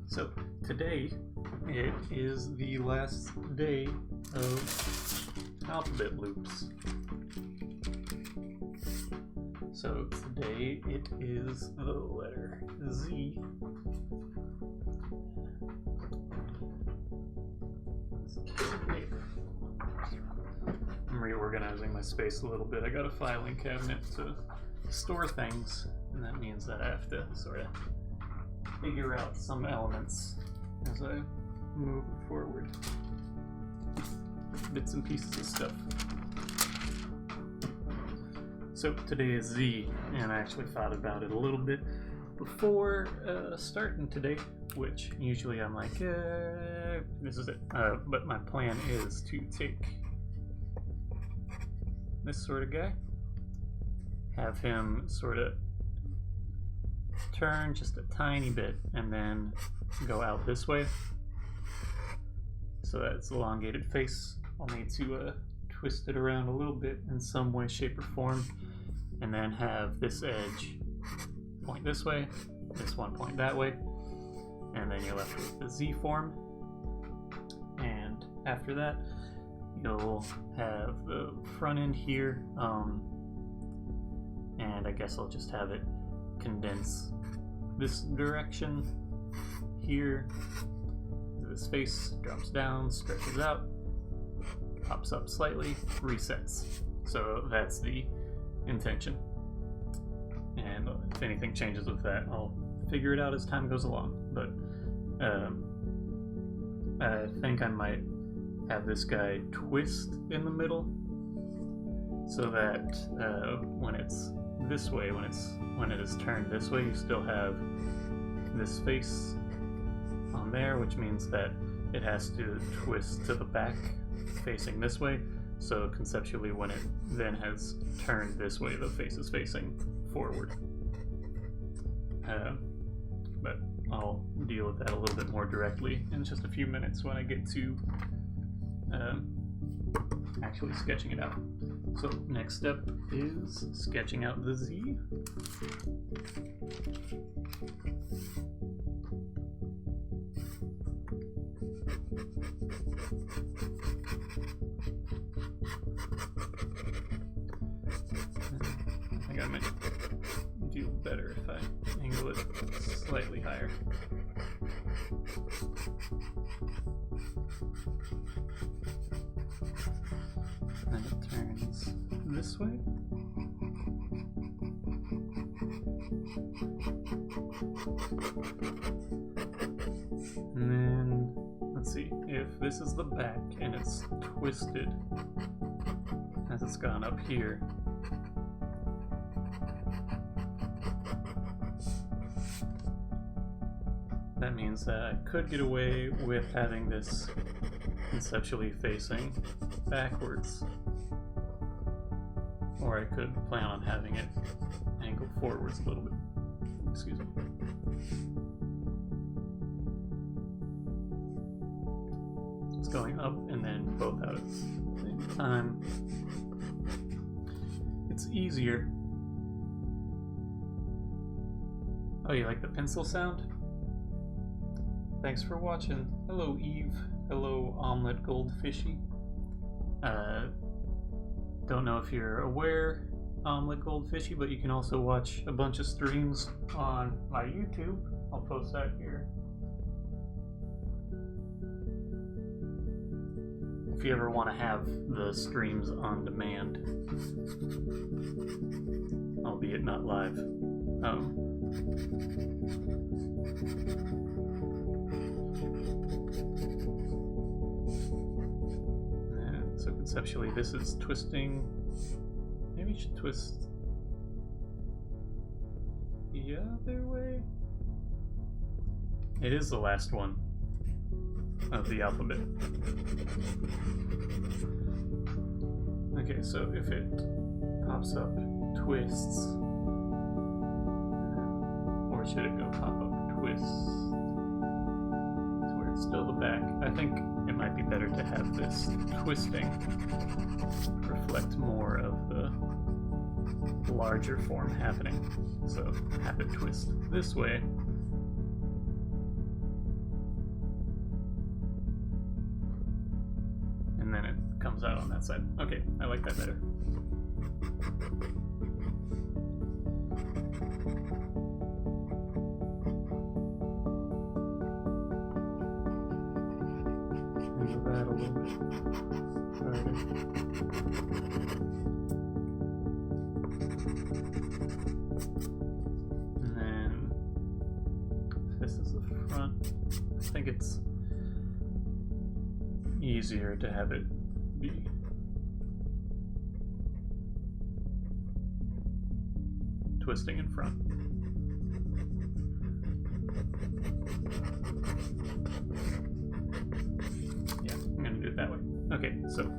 So today it is the last day of alphabet loops. So today it is the letter Z. I'm reorganizing my space a little bit. I got a filing cabinet to store things, and that means that I have to sort of figure out some elements as I move forward. Bits and pieces of stuff. So today is Z, and I actually thought about it a little bit before starting today, which usually I'm like, this is it. But my plan is to take this sort of guy, have him sort of turn just a tiny bit, and then go out this way. So that's elongated face. I'll need to twist it around a little bit in some way, shape, or form, and then have this edge point this way, this one point that way, and then you're left with the Z form. And after that, you'll have the front end here, and I guess I'll just have it condense this direction here. This face drops down, stretches out, pops up slightly, resets. So that's the intention. And if anything changes with that, I'll figure it out as time goes along. But I think I might have this guy twist in the middle, so that when it's this way, when it is turned this way, you still have this face on there, which means that it has to twist to the back facing this way. So conceptually, when it then has turned this way, the face is facing forward. But I'll deal with that a little bit more directly in just a few minutes when I get to actually sketching it out. So next step is sketching out the Z. I think I might do better if I angle it slightly higher. Then it turns this way. And then, let's see, if this is the back and it's twisted as it's gone up here, that means that I could get away with having this conceptually facing backwards, or I could plan on having it angled forwards a little bit. Excuse me. It's going up and then both out at the same time. It's easier. Oh, you like the pencil sound? Thanks for watching. Hello, Eve. Hello, Omelette Goldfishy. Don't know if you're aware, Omelette Goldfishy, but you can also watch a bunch of streams on my YouTube. I'll post that here. If you ever want to have the streams on demand, albeit not live. So conceptually, this is twisting. Maybe you should twist the other way. It is the last one of the alphabet. Okay, so if it pops up, twists, or should it go pop up, twist, to where it's still the back? I think it might be better to have this twisting reflect more of the larger form happening. So have it twist this way, that side. Okay, I like that better. Into that a little bit farther. And then if this is the front, I think it's easier to have it be twisting in front. Yeah, I'm gonna do it that way. Okay, so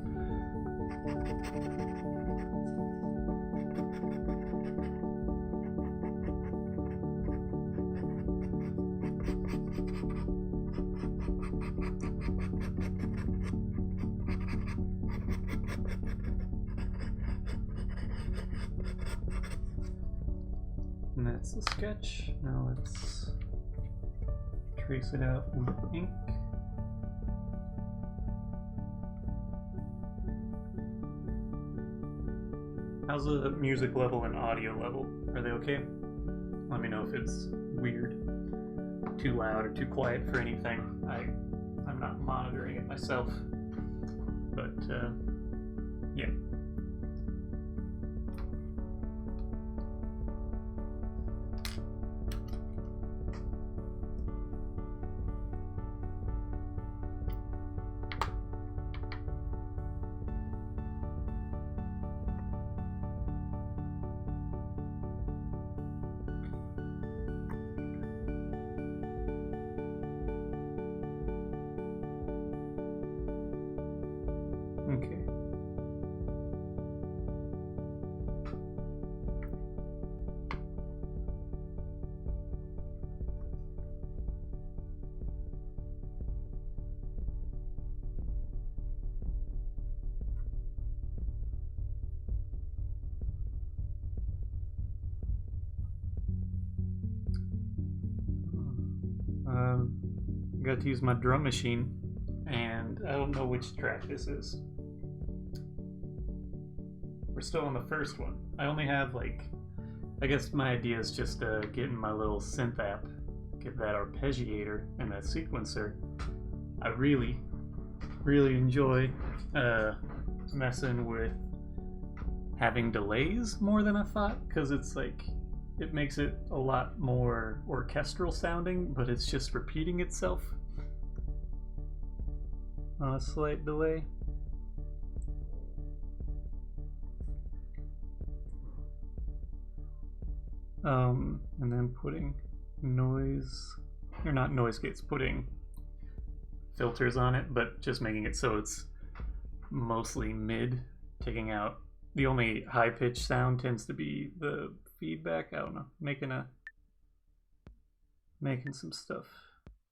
and that's the sketch. Now let's trace it out with ink. How's the music level and audio level? Are they okay? Let me know if it's weird, too loud or too quiet for anything. I'm not monitoring it myself, but yeah. Okay. Got to use my drum machine, and I don't know which track this is. We're still on the first one. I only have I guess my idea is just getting my little synth app, get that arpeggiator and that sequencer. I really enjoy messing with having delays more than I thought, because it's it makes it a lot more orchestral sounding, but it's just repeating itself on a slight delay. And then putting noise, or not noise gates, putting filters on it, but just making it so it's mostly mid, taking out the only high pitched sound tends to be the feedback. I don't know, making some stuff,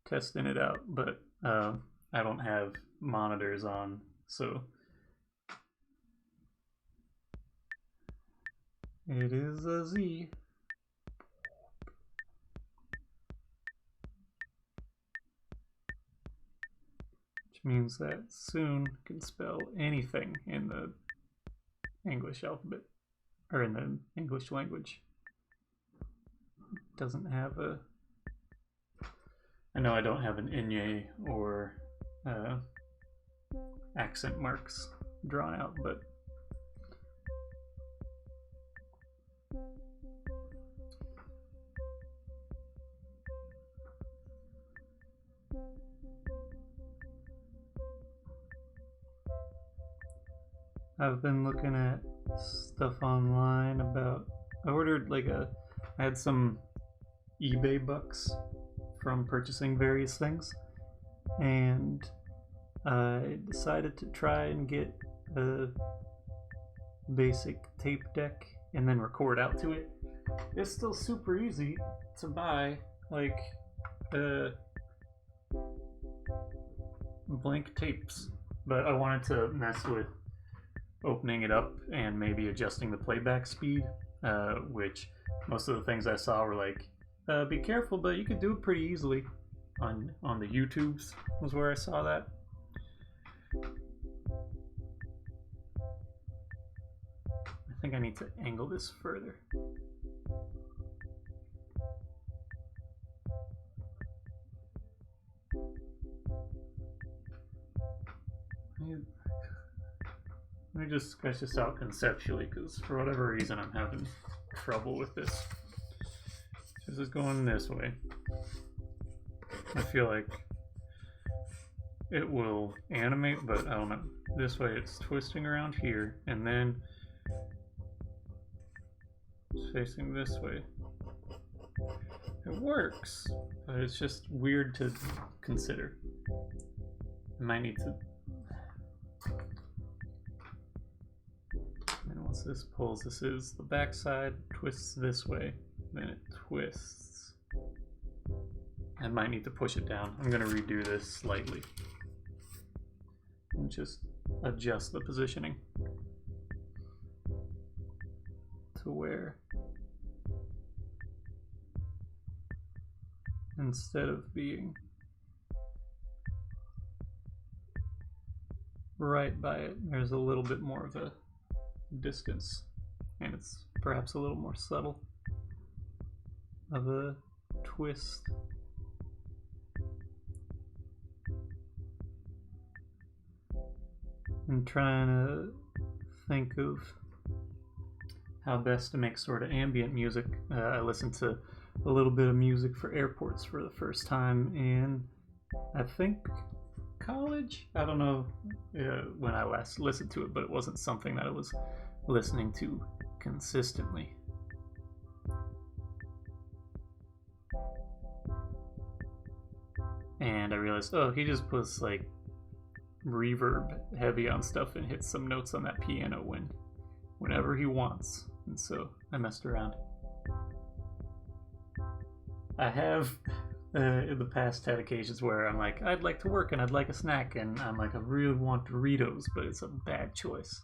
testing it out, but I don't have monitors on, so it is a Z. Which means that soon can spell anything in the English alphabet, or in the English language. It doesn't have a... I know I don't have an inye or accent marks drawn out, but I've been looking at stuff online about... I ordered I had some eBay bucks from purchasing various things, and I decided to try and get a basic tape deck and then record out to it. It's still super easy to buy, blank tapes, but I wanted to mess with opening it up and maybe adjusting the playback speed, which most of the things I saw were be careful, but you could do it pretty easily on the YouTubes was where I saw that. I think I need to angle this further. Let me just sketch this out conceptually, because for whatever reason I'm having trouble with this. This is going this way. I feel like it will animate, but I don't know. This way it's twisting around here, and then it's facing this way. It works, but it's just weird to consider. I might need to... And once this pulls, this is the back side, twists this way, then it twists. I might need to push it down. I'm gonna redo this slightly. And just adjust the positioning to where instead of being right by it, there's a little bit more of a distance, and it's perhaps a little more subtle of a twist. I'm trying to think of how best to make sort of ambient music. I listened to a little bit of music for airports for the first time in, I think, college? I don't know when I last listened to it, but it wasn't something that I was listening to consistently. And I realized, oh, he just puts like reverb heavy on stuff and hits some notes on that piano whenever he wants. And so I messed around. I have in the past had occasions where I'm like, I'd like to work and I'd like a snack, and I'm like, I really want Doritos, but it's a bad choice.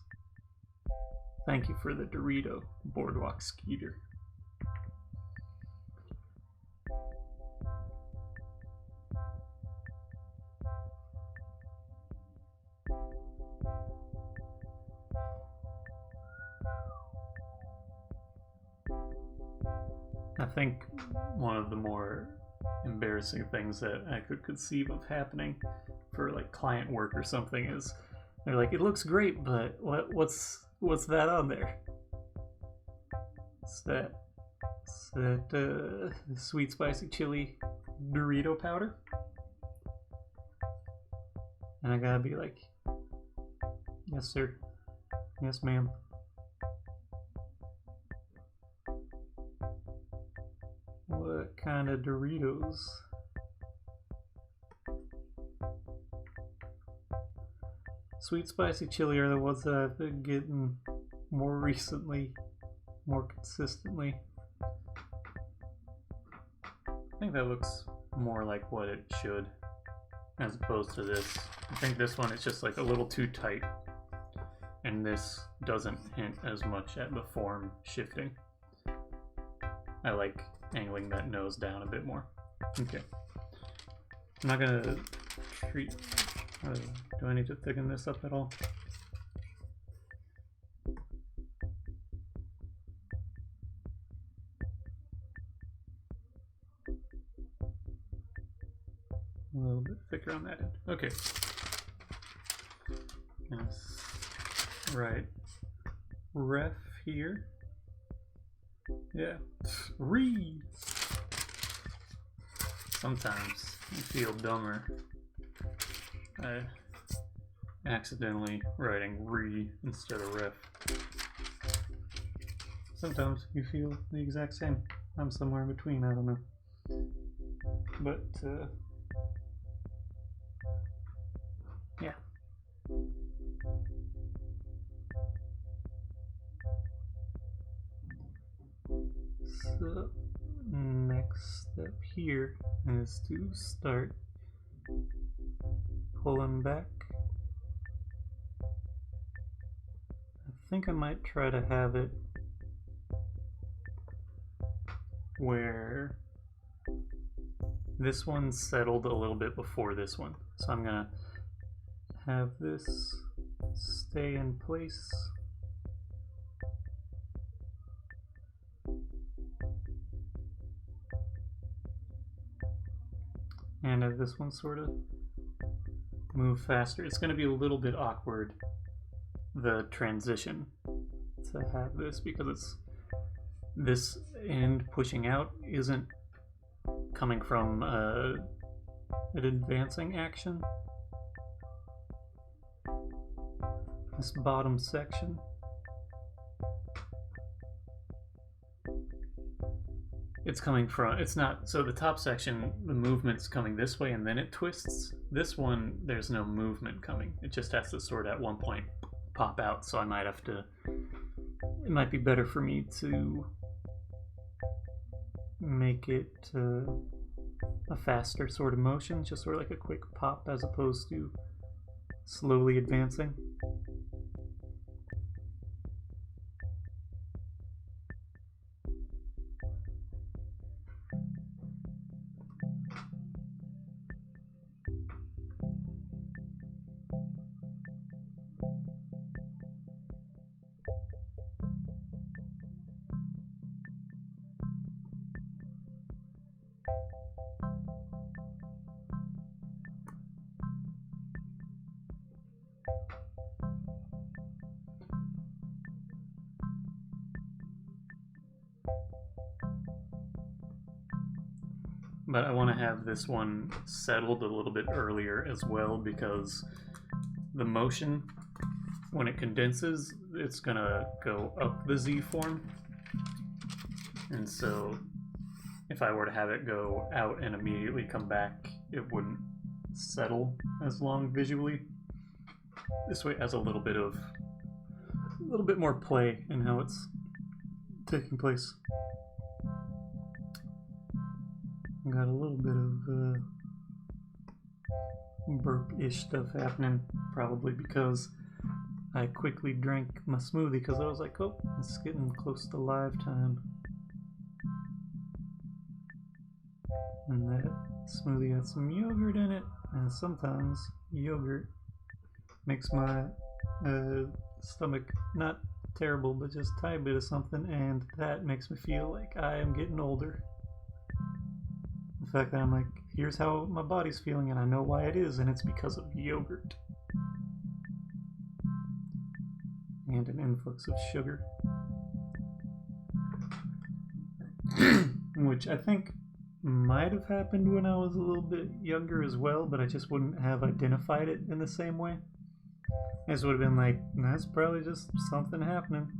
Thank you for the Dorito, Boardwalk Skeeter. I think one of the more embarrassing things that I could conceive of happening for like client work or something is they're like, it looks great, but what's that on there? It's that sweet spicy chili Dorito powder, and I gotta be like, yes sir, yes ma'am. What kind of Doritos? Sweet spicy chili are the ones that I've been getting more recently, more consistently. I think that looks more like what it should, as opposed to this. I think this one is just like a little too tight, and this doesn't hint as much at the form shifting. I like angling that nose down a bit more. Okay. I'm not gonna treat... do I need to thicken this up at all? A little bit thicker on that end. Okay. Yes. Right. Ref here. Yeah. Re. Sometimes you feel dumber. Accidentally writing re instead of ref. Sometimes you feel the exact same. I'm somewhere in between, I don't know. But, yeah. So, next step here is to start pulling back. I think I might try to have it where this one settled a little bit before this one. So I'm gonna have this stay in place and have this one sort of move faster. It's going to be a little bit awkward, the transition, to have this, because it's this end pushing out isn't coming from an advancing action. This bottom section, it's coming from, it's not, so the top section, the movement's coming this way and then it twists. This one, there's no movement coming. It just has to sort of at one point pop out, so I might have to, it might be better for me to make it a faster sort of motion, just sort of like a quick pop as opposed to slowly advancing. But I want to have this one settled a little bit earlier as well, because the motion, when it condenses, it's gonna go up the Z form. And so if I were to have it go out and immediately come back, it wouldn't settle as long visually. This way it has a little bit more play in how it's taking place. Got a little bit of burp-ish stuff happening, probably because I quickly drank my smoothie because I was like, oh, it's getting close to live time. And that smoothie had some yogurt in it, and sometimes yogurt makes my stomach not terrible, but just a tiny bit of something, and that makes me feel like I am getting older. The fact that I'm like, here's how my body's feeling and I know why it is, and it's because of yogurt. And an influx of sugar. Which I think might have happened when I was a little bit younger as well, but I just wouldn't have identified it in the same way. I just would have been like, that's probably just something happening.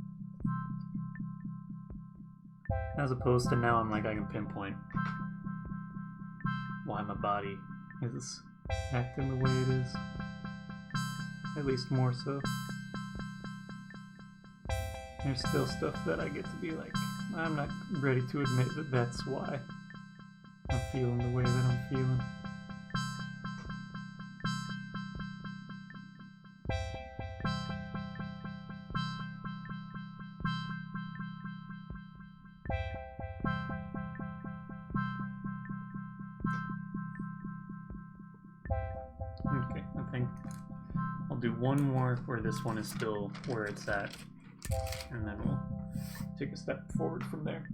As opposed to now I'm like, I can pinpoint why my body is acting the way it is. At least more so. There's still stuff that I get to be like, I'm not ready to admit that that's why I'm feeling the way that I'm feeling. Okay, I think I'll do one more where this one is still where it's at, and then we'll take a step forward from there.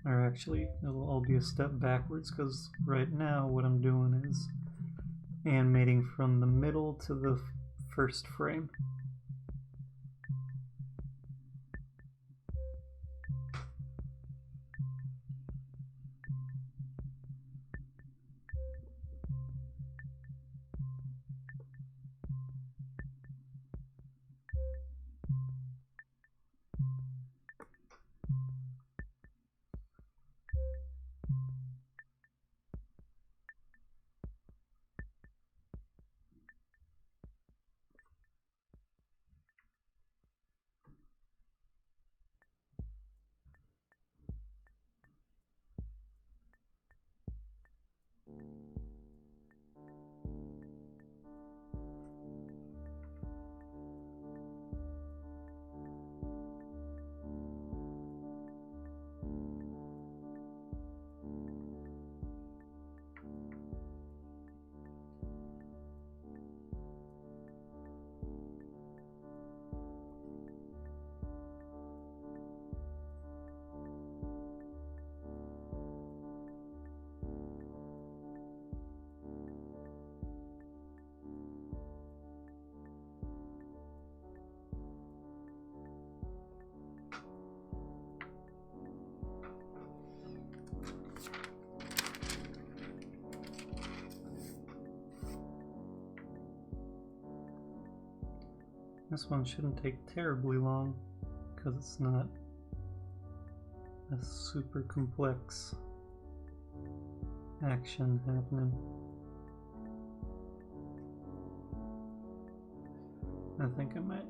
Or actually, it'll all be a step backwards, because right now what I'm doing is animating from the middle to the first frame. This one shouldn't take terribly long because it's not a super complex action happening. I think I might.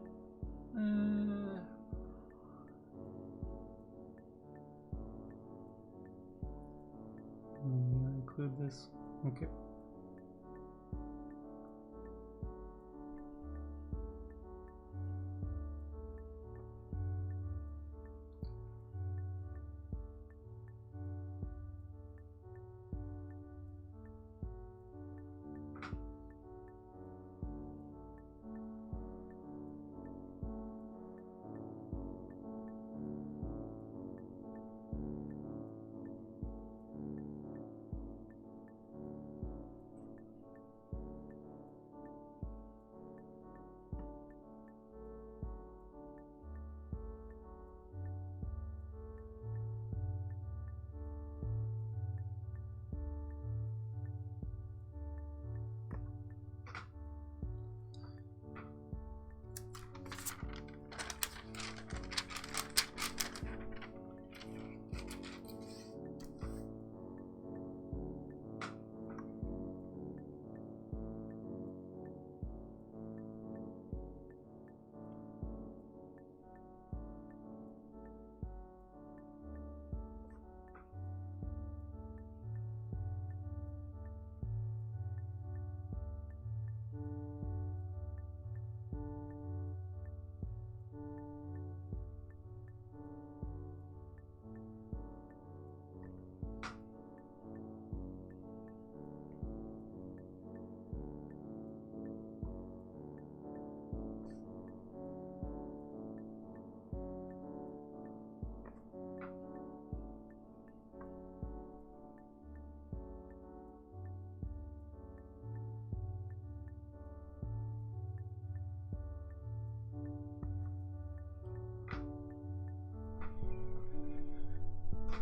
Include this. Okay.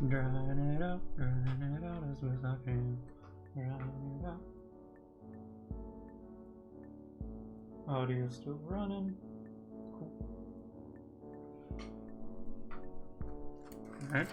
Drying it out as best I can. Drying it out. Audio still running. Cool. Alright.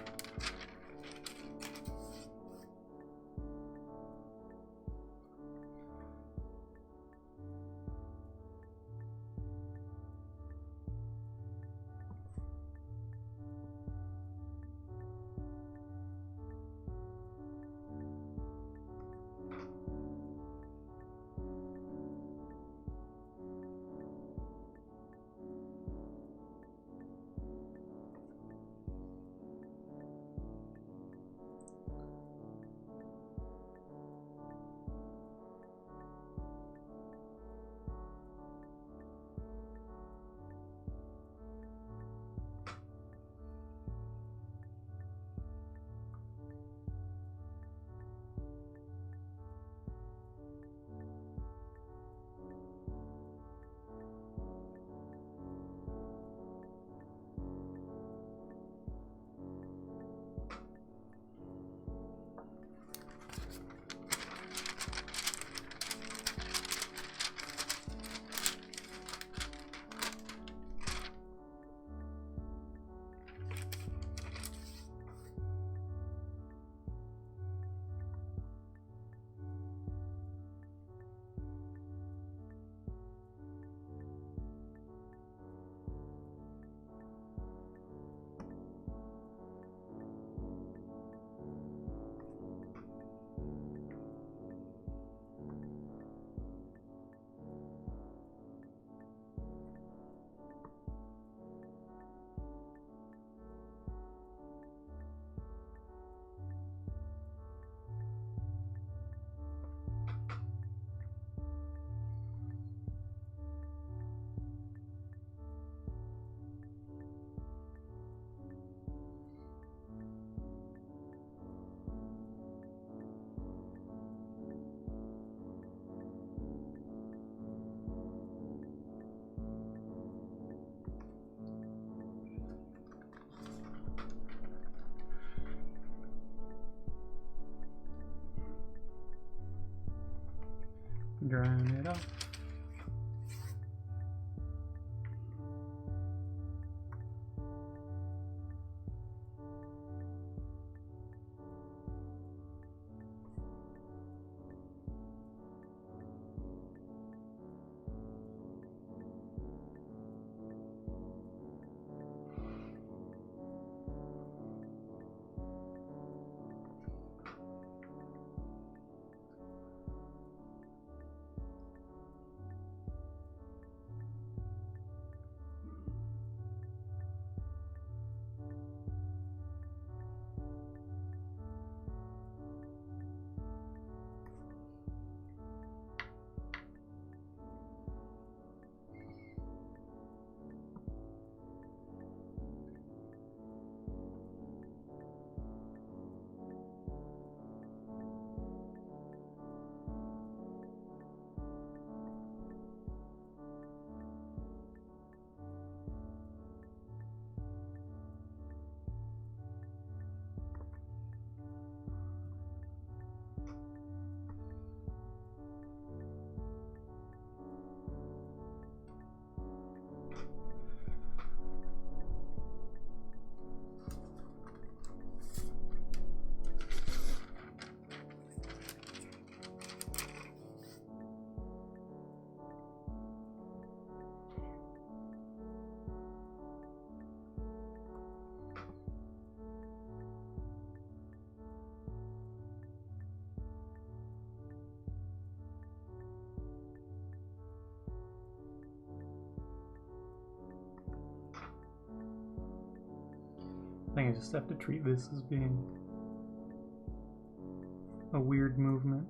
Drying it off. I think I just have to treat this as being a weird movement.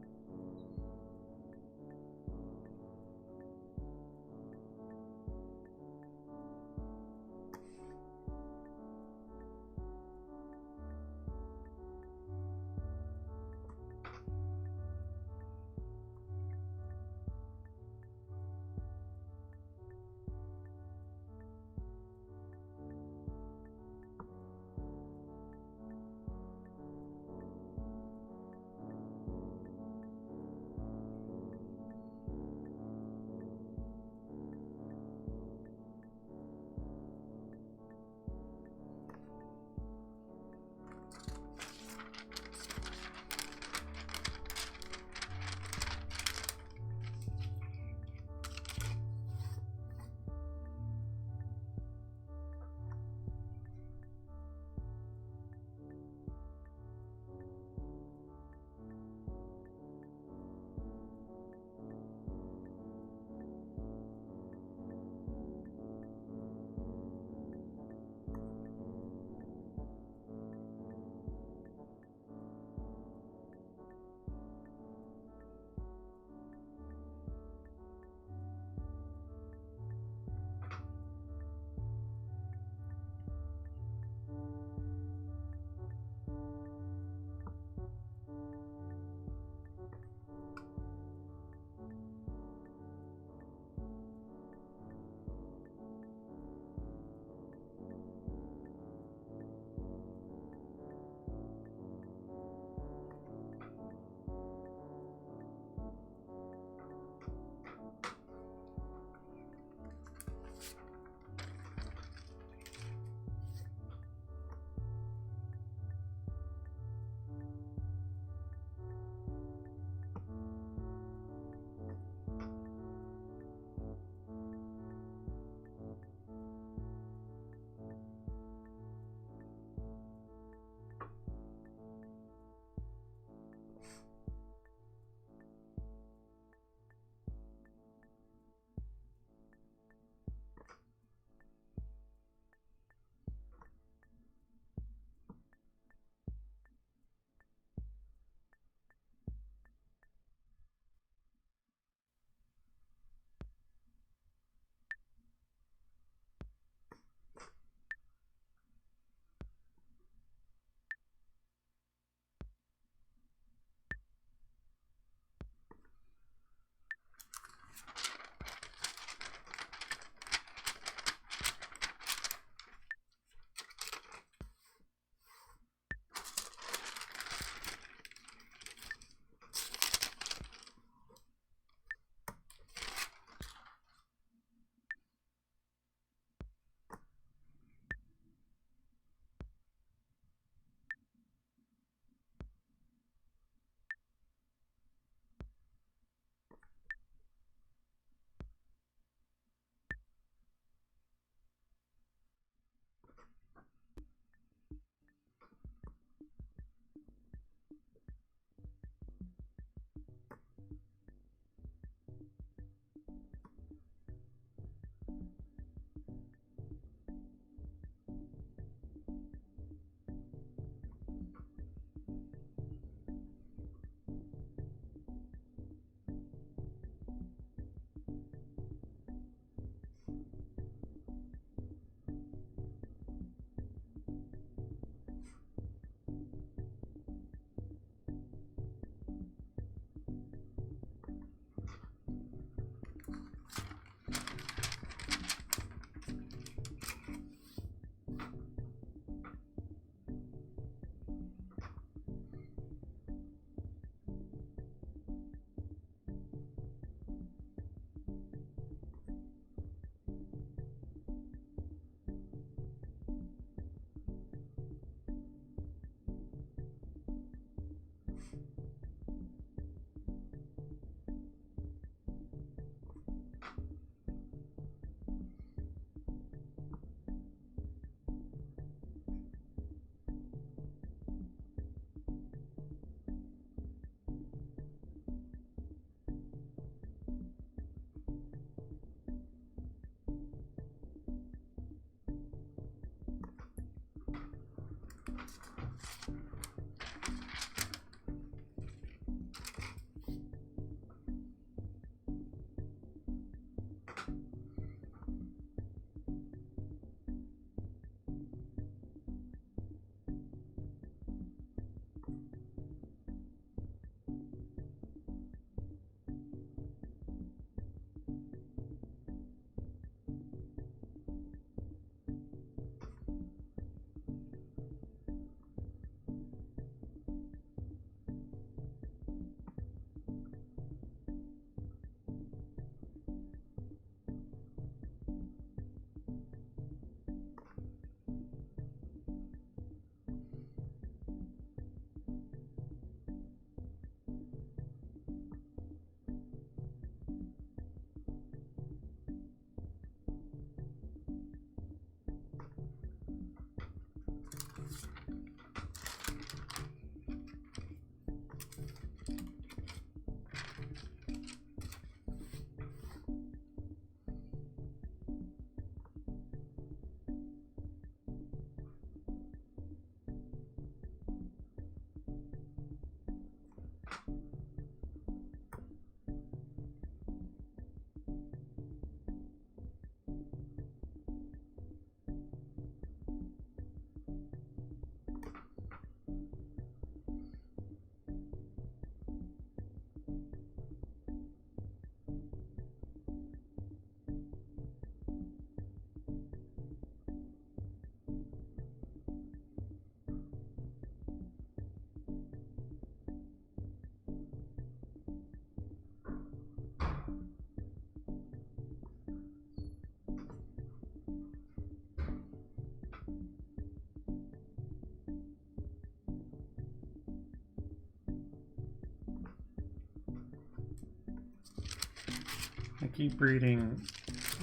keep reading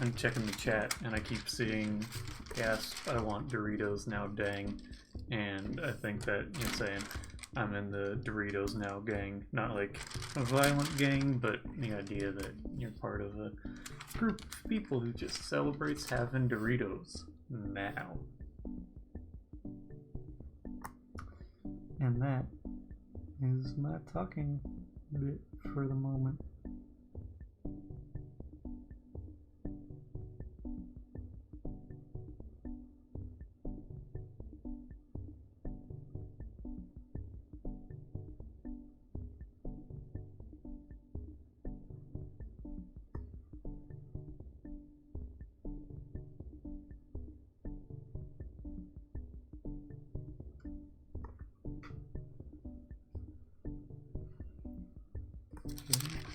and checking the chat, and I keep seeing, yes, I want Doritos now, dang. And I think that you're saying I'm in the Doritos now gang. Not like a violent gang, but the idea that you're part of a group of people who just celebrates having Doritos now. And that is my talking bit for the moment.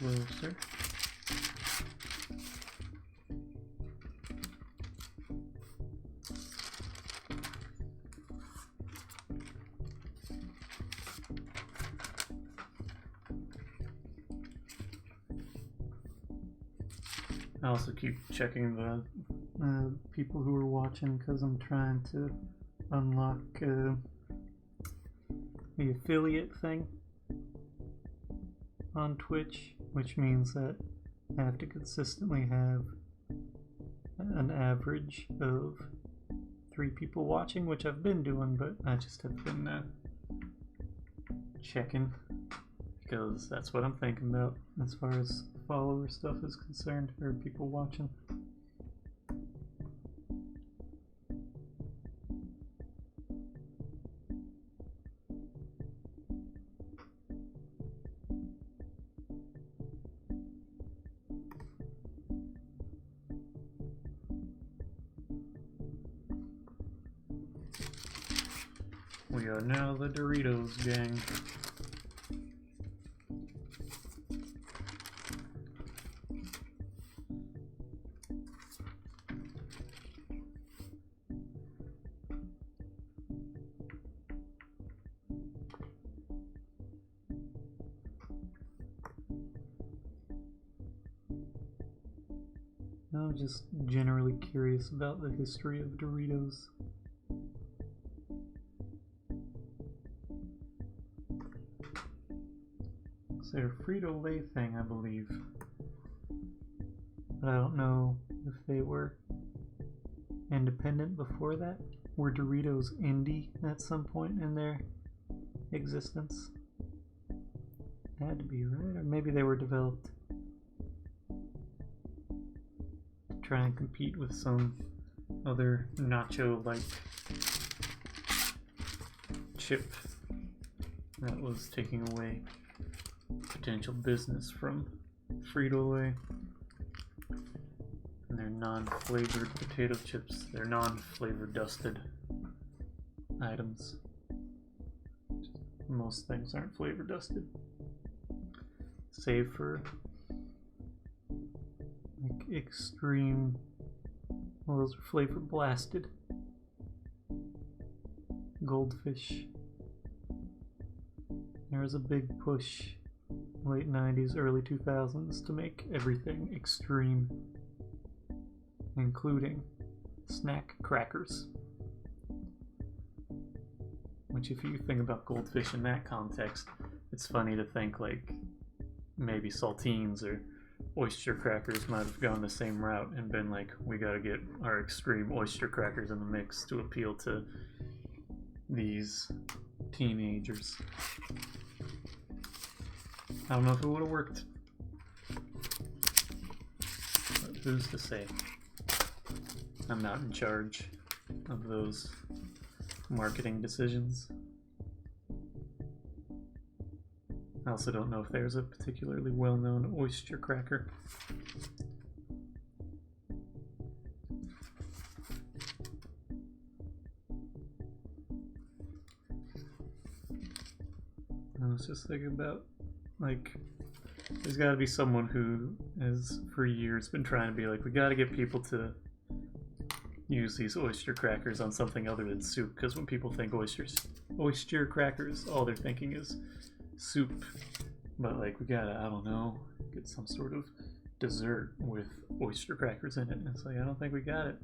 Closer. I also keep checking the people who are watching because I'm trying to unlock the affiliate thing on Twitch, which means that I have to consistently have an average of 3 people watching, which I've been doing, but I just have been checking because that's what I'm thinking about as far as follower stuff is concerned, or people watching. We are now the Doritos gang. I'm just generally curious about the history of Doritos. They're a Frito-Lay thing, I believe. But I don't know if they were independent before that. Were Doritos indie at some point in their existence? Had to be, right? Or maybe they were developed to try and compete with some other nacho-like chip that was taking away potential business from Frito-Lay and their non-flavored potato chips, their non-flavored dusted items. Most things aren't flavor dusted, save for like extreme, well, those are flavor blasted. Goldfish. There was a big push late 90s, early 2000s to make everything extreme, including snack crackers. Which, if you think about Goldfish in that context, it's funny to think like maybe saltines or oyster crackers might have gone the same route and been like, we gotta get our extreme oyster crackers in the mix to appeal to these teenagers. I don't know if it would have worked, but who's to say? I'm not in charge of those marketing decisions. I also don't know if there's a particularly well-known oyster cracker. I was just thinking about, like, there's got to be someone who has for years been trying to be like, we got to get people to use these oyster crackers on something other than soup, because when people think oyster crackers, all they're thinking is soup. But like, we gotta, I don't know, get some sort of dessert with oyster crackers in it. And it's like, I don't think we got it.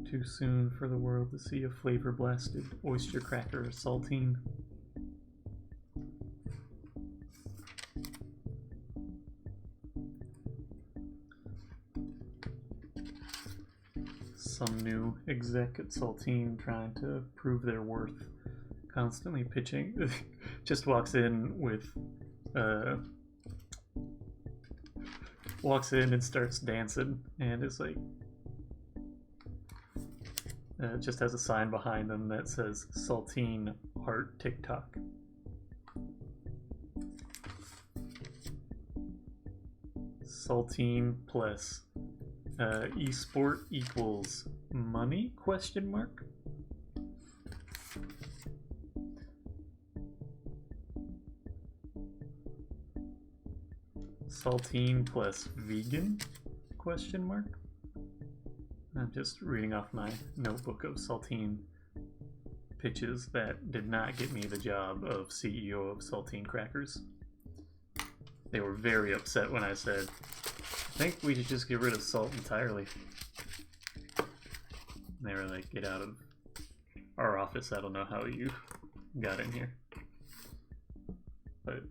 Too soon for the world to see a flavor blasted oyster cracker saltine. Some new exec at Saltine trying to prove their worth, constantly pitching. Just walks in and starts dancing, and is like, just has a sign behind them that says Saltine Heart TikTok. Saltine plus esport equals money? Question mark. Saltine plus vegan? Question mark. I'm just reading off my notebook of Saltine pitches that did not get me the job of CEO of Saltine Crackers. They were very upset when I said, I think we should just get rid of salt entirely. And they were like, get out of our office, I don't know how you got in here. But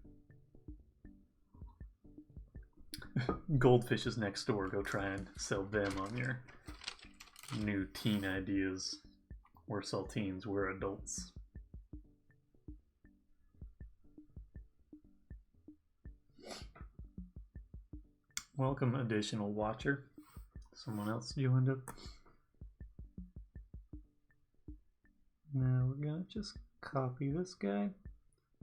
Goldfish is next door, go try and sell them on your new teen ideas. We're saltines, we're adults. Welcome, additional watcher. Someone else joined up. Now we're gonna just copy this guy.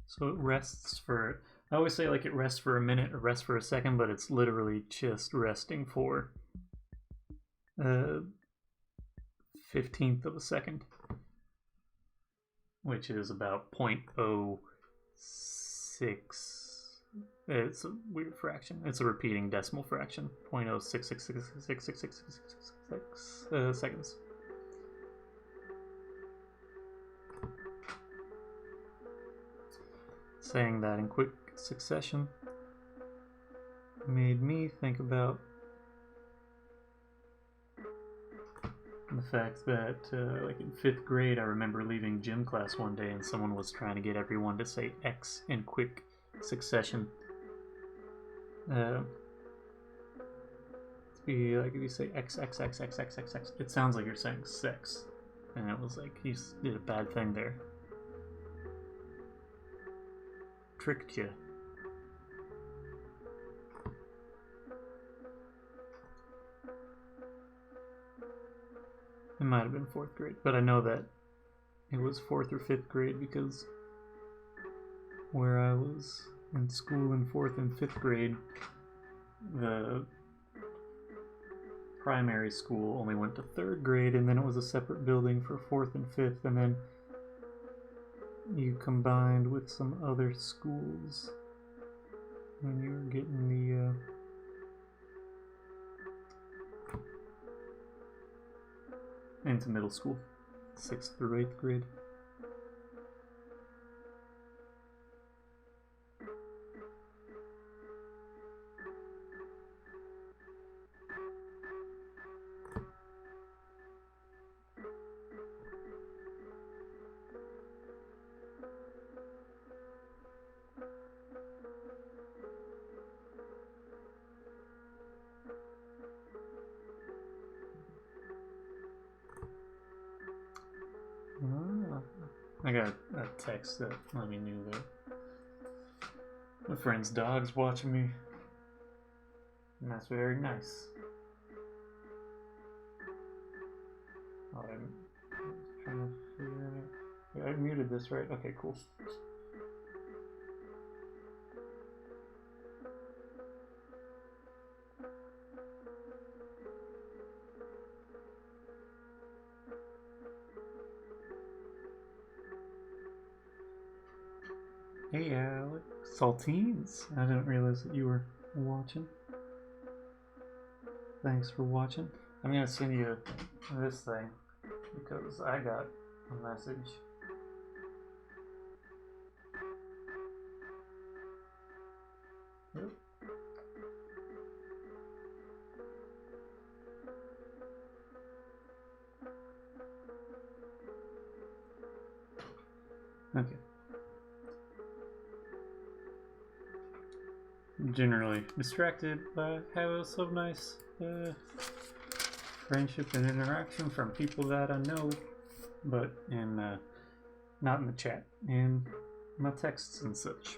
So it rests for, I always say like it rests for a minute or rests for a second, but it's literally just resting for 15th of a second, which is about 0.06. It's a weird fraction. It's a repeating decimal fraction. 0.06666666 seconds. Saying that in quick succession made me think about the fact that like in 5th grade I remember leaving gym class one day and someone was trying to get everyone to say X in quick succession. Be like if you say X X X X X X X, it sounds like you're saying sex, and it was like you did a bad thing there. Tricked you. It might have been 4th grade, but I know that it was 4th or 5th grade because where I was in school in 4th and 5th grade, the primary school only went to 3rd grade, and then it was a separate building for 4th and 5th, and then you combined with some other schools when you were getting the into middle school, 6th through 8th grade. I got a text that let me know that my friend's dog's watching me, and that's very nice. Oh, I'm trying to figure it out. Yeah, I muted this, right? Okay, cool. Hey Alex, Saltines. I didn't realize that you were watching. Thanks for watching. I'm gonna send you this thing because I got a message Okay. Generally distracted by having so nice friendship and interaction from people that I know, but in not in the chat, in my texts and such.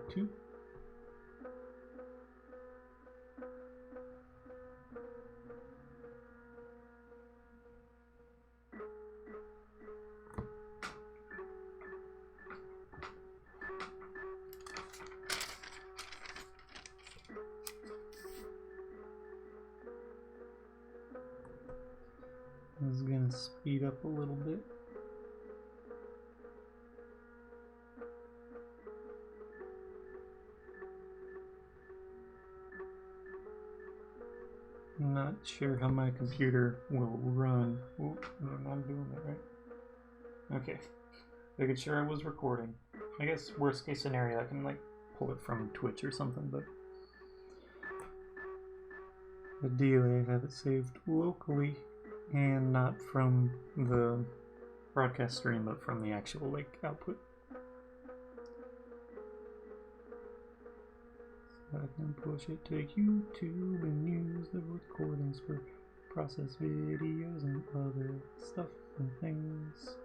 Two. This is going to speed up a little bit. I'm not sure how my computer will run. Oh, I'm doing that right. Okay. Making sure I was recording. I guess worst case scenario, I can like pull it from Twitch or something, but ideally I have it saved locally and not from the broadcast stream, but from the actual like output. So I can push it to YouTube and use the recordings for process videos and other stuff and things.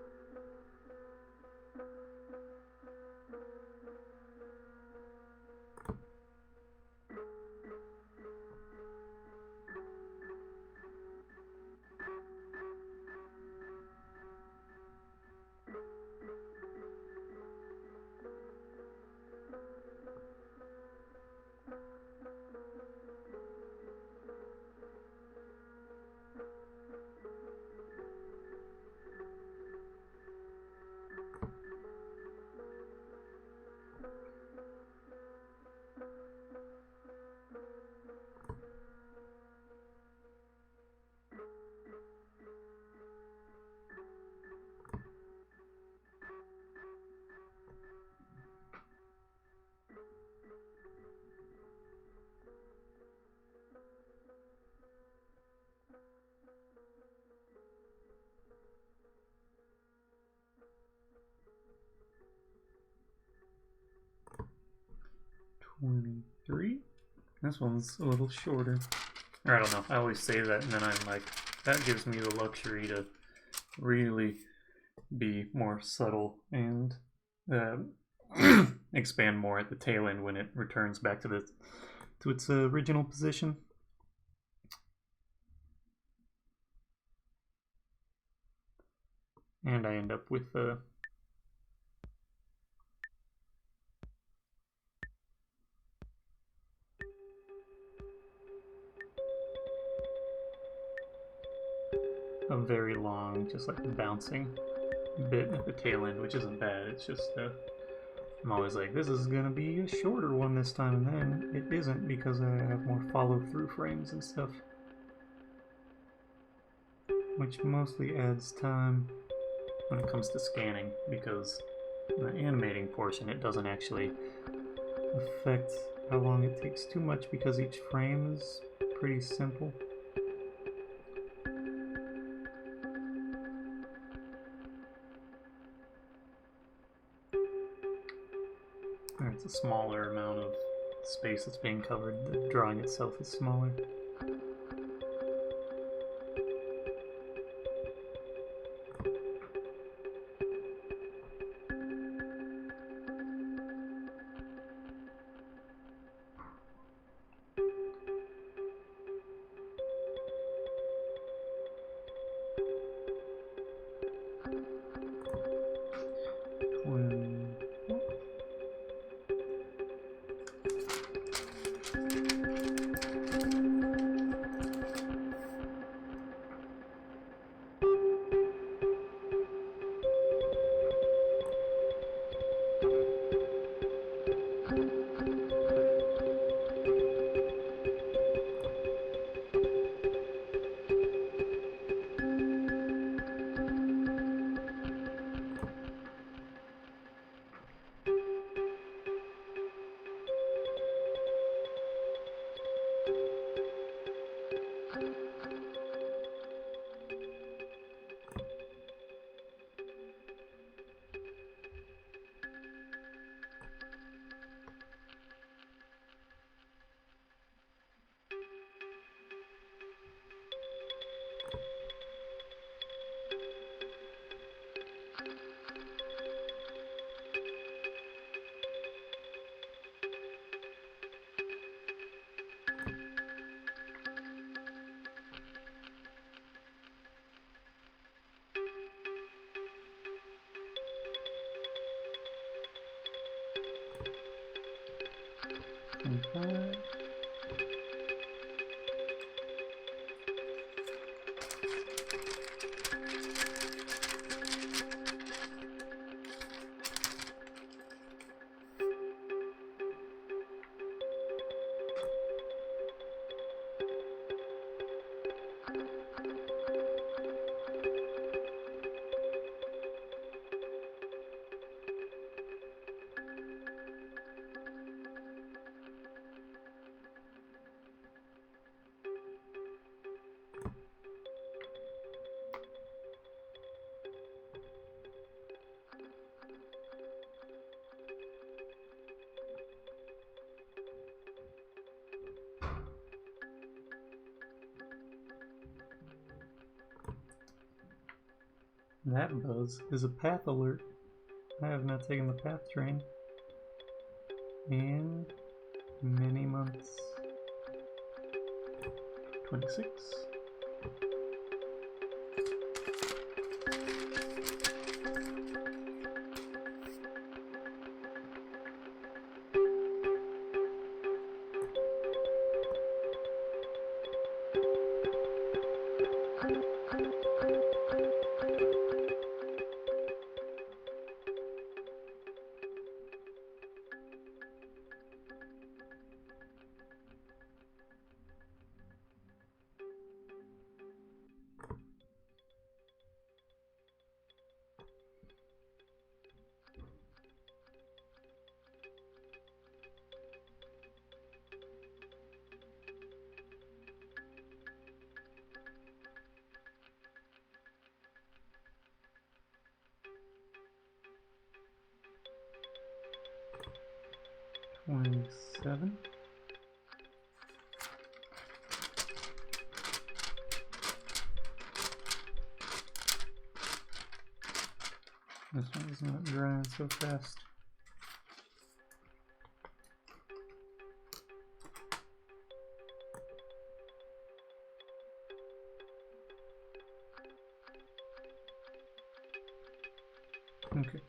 $23. This one's a little shorter. Or I don't know. I always say that, and then I'm like, that gives me the luxury to really be more subtle and expand more at the tail end when it returns back to its original position. And I end up with a very long, just like bouncing bit at the tail end, which isn't bad. It's just I'm always like, this is gonna be a shorter one this time, and then it isn't because I have more follow-through frames and stuff, which mostly adds time when it comes to scanning, because the animating portion, it doesn't actually affect how long it takes too much because each frame is pretty simple. Or it's a smaller amount of space that's being covered. The drawing itself is smaller. Okay. That buzz is a path alert. I have not taken the path train in many months. 26. Seven. This one's not drying so fast. Okay.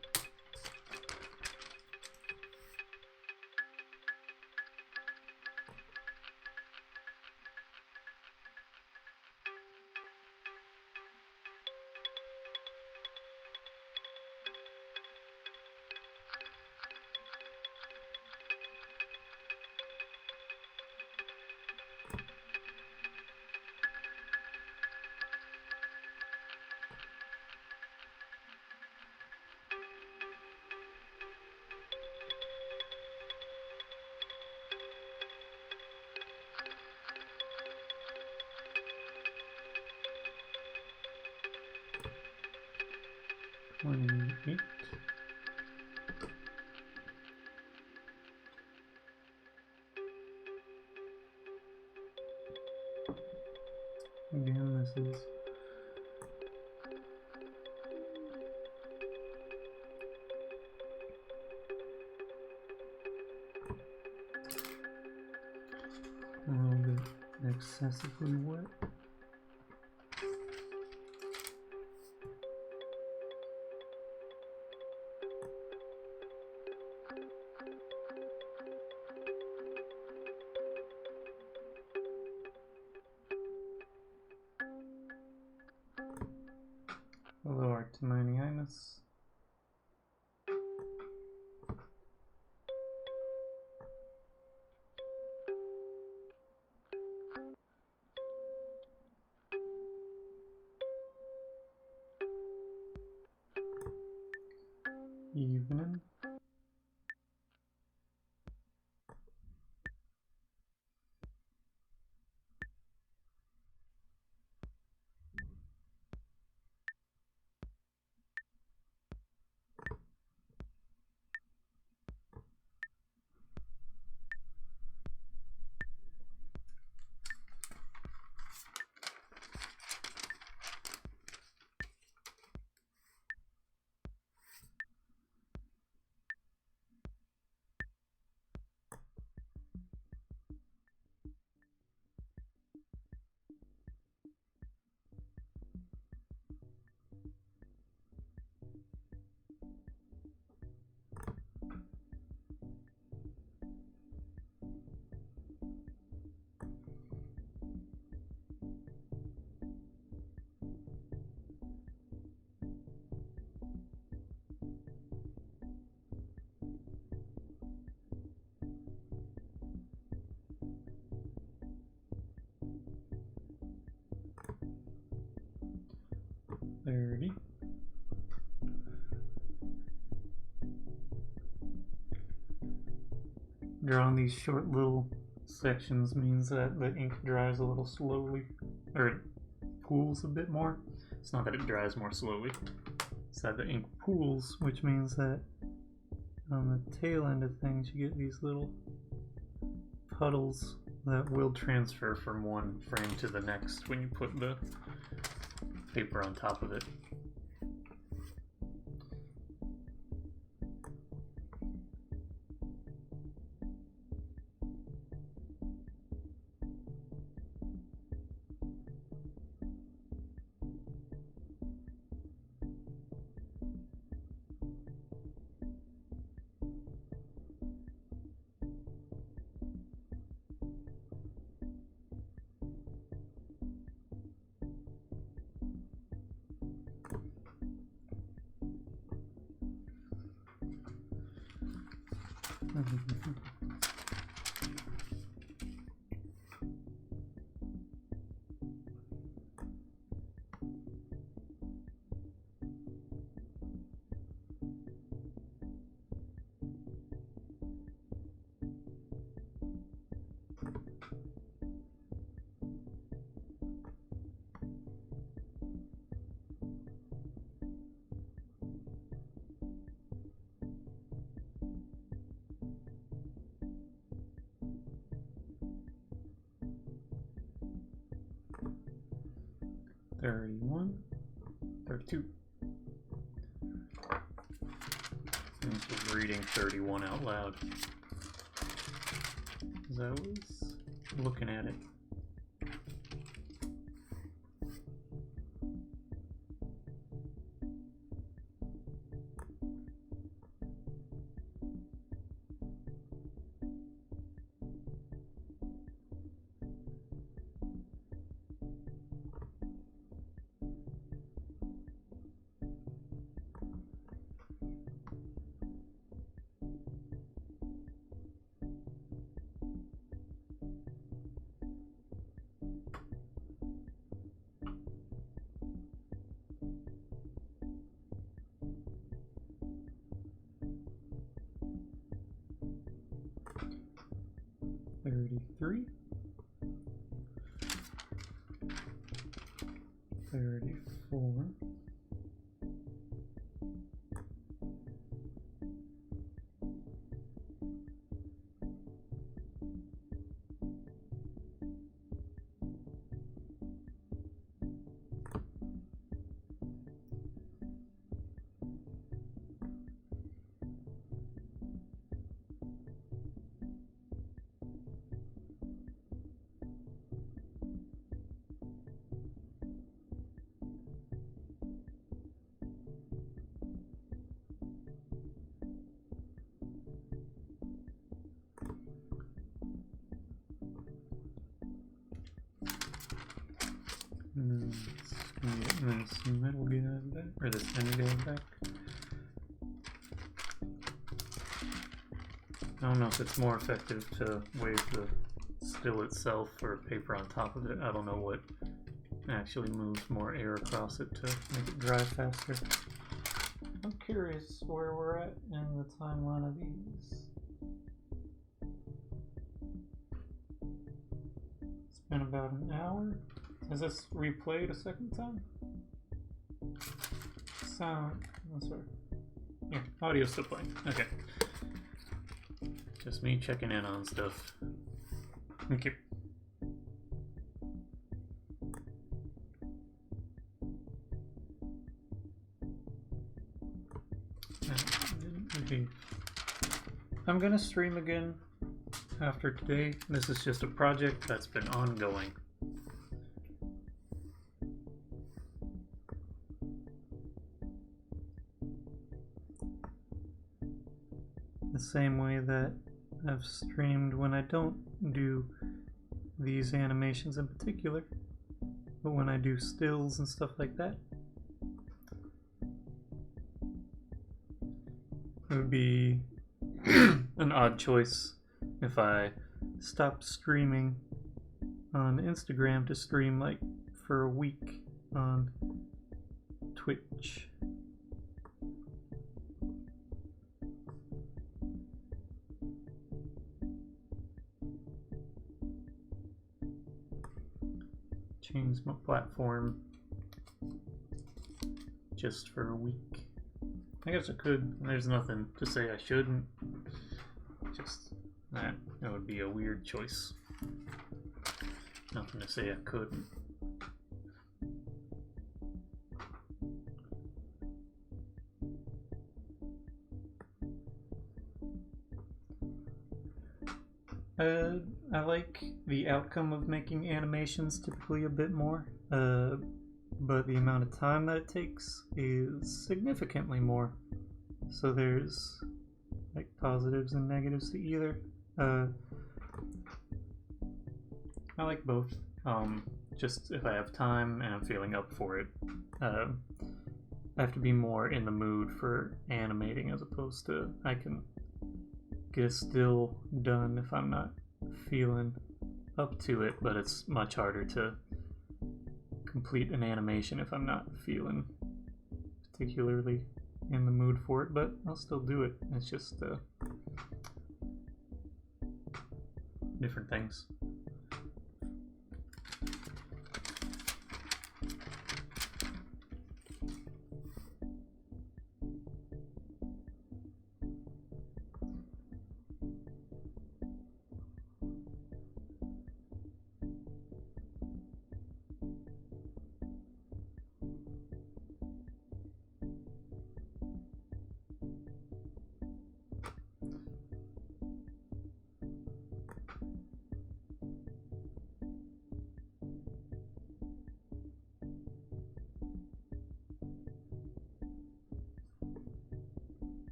28. Again, this is a little bit excessively wet. Hello, Artemonianus. Evening. Thirty. Drawing these short little sections means that the ink dries a little slowly, or it pools a bit more. It's not that it dries more slowly, it's that the ink pools, which means that on the tail end of things you get these little puddles that will transfer from one frame to the next when you put the paper on top of it. $31, $32. I'm just reading 31 out loud, because I was looking at it. $33, $34, Let's get this middle guy back, or this end guy back. I don't know if it's more effective to wave the still itself or paper on top of it. I don't know what actually moves more air across it to make it dry faster. I'm curious where we're at in the timeline of these. It's been about an hour. Has this replayed a second time? Sound. Oh, sorry. Yeah, audio's still playing. Okay. Just me checking in on stuff. Thank you. I'm gonna stream again after today. This is just a project that's been ongoing. The same way that I've streamed when I don't do these animations in particular, but when I do stills and stuff like that. It would be an odd choice if I stopped streaming on Instagram to stream like for a week on Twitch. Change my platform just for a week. I guess I could. There's nothing to say I shouldn't. Just that would be a weird choice. Nothing to say I couldn't. I like the outcome of making animations typically a bit more, but the amount of time that it takes is significantly more. So there's like positives and negatives to either. I like both. Just if I have time and I'm feeling up for it, I have to be more in the mood for animating as opposed to I can get a still done if I'm not feeling up to it, but it's much harder to complete an animation if I'm not feeling particularly in the mood for it, but I'll still do it. It's just different things.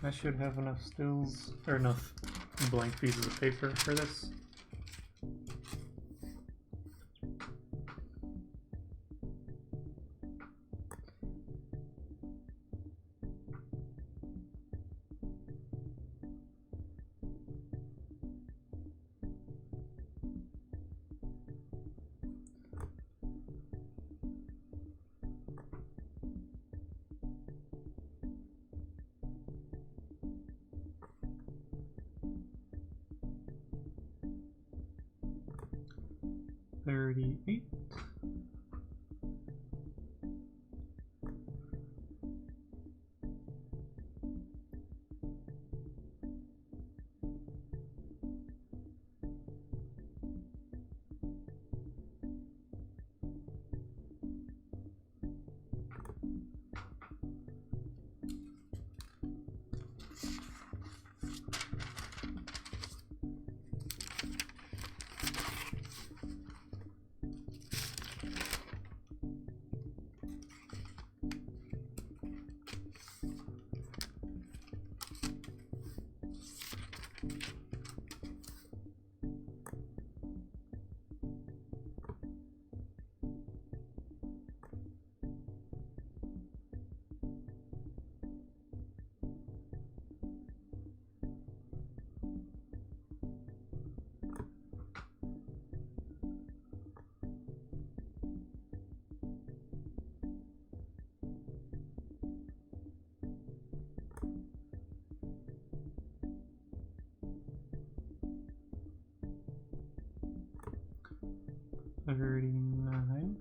I should have enough stills, or enough blank pieces of paper for this. 39.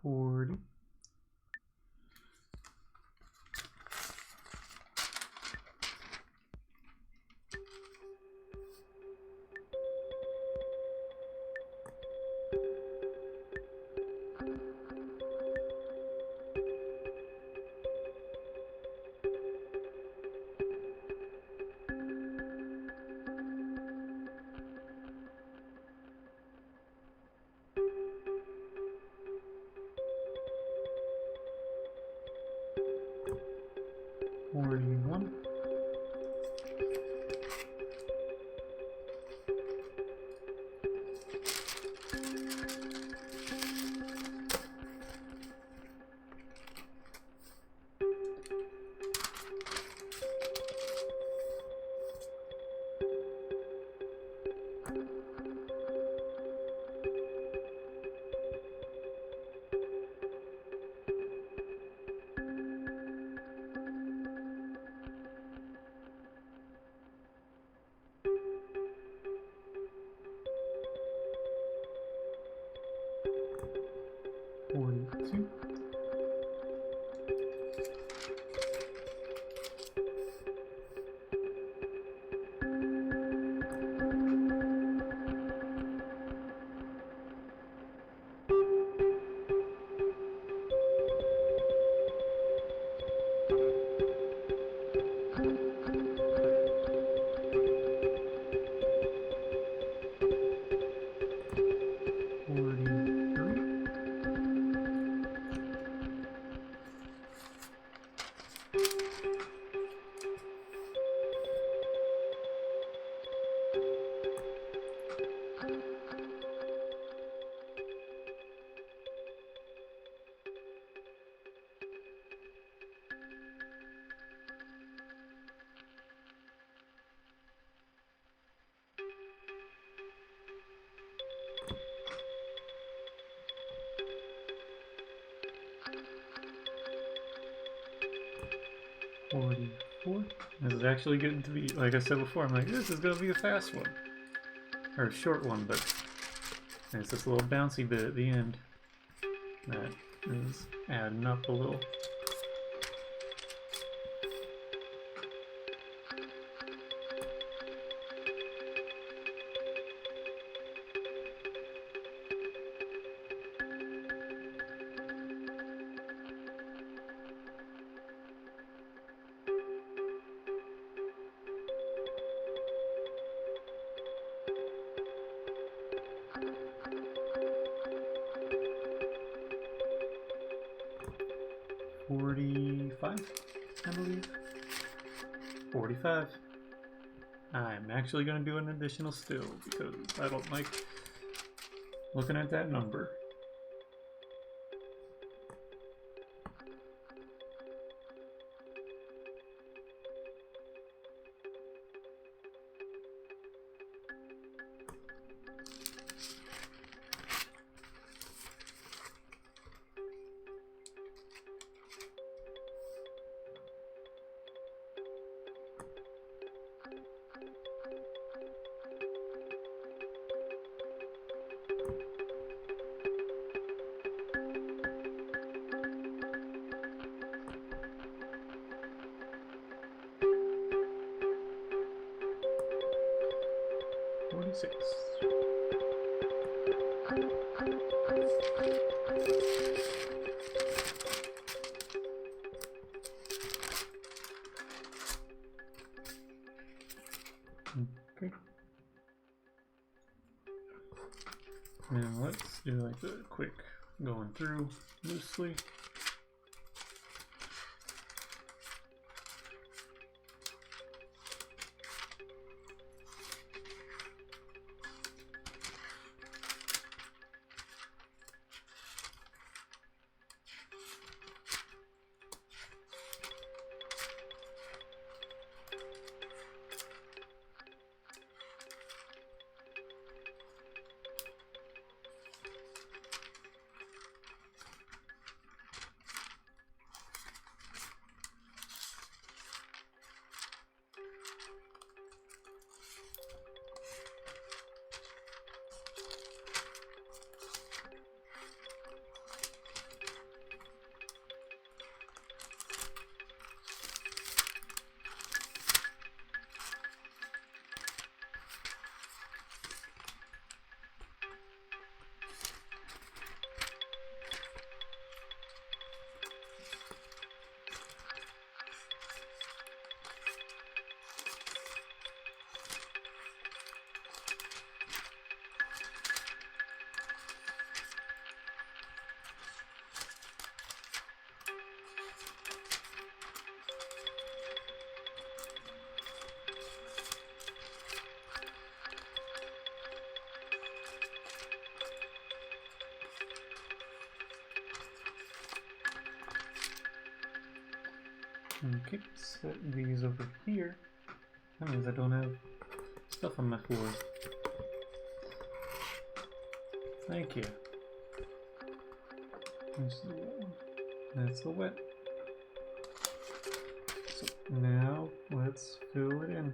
Forty. One. Two. 44. This is actually getting to be, like I said before, I'm like, this is going to be a fast one. Or a short one, but it's this little bouncy bit at the end that is adding up a little. I believe. 45. I'm actually going to do an additional still because I don't like looking at that number. 46. Okay. Now let's do like a quick going through loosely. Okay, set these over here. That means I don't have stuff on my floor. Thank you. There's the wet one. That's the wet. So now let's fill it in.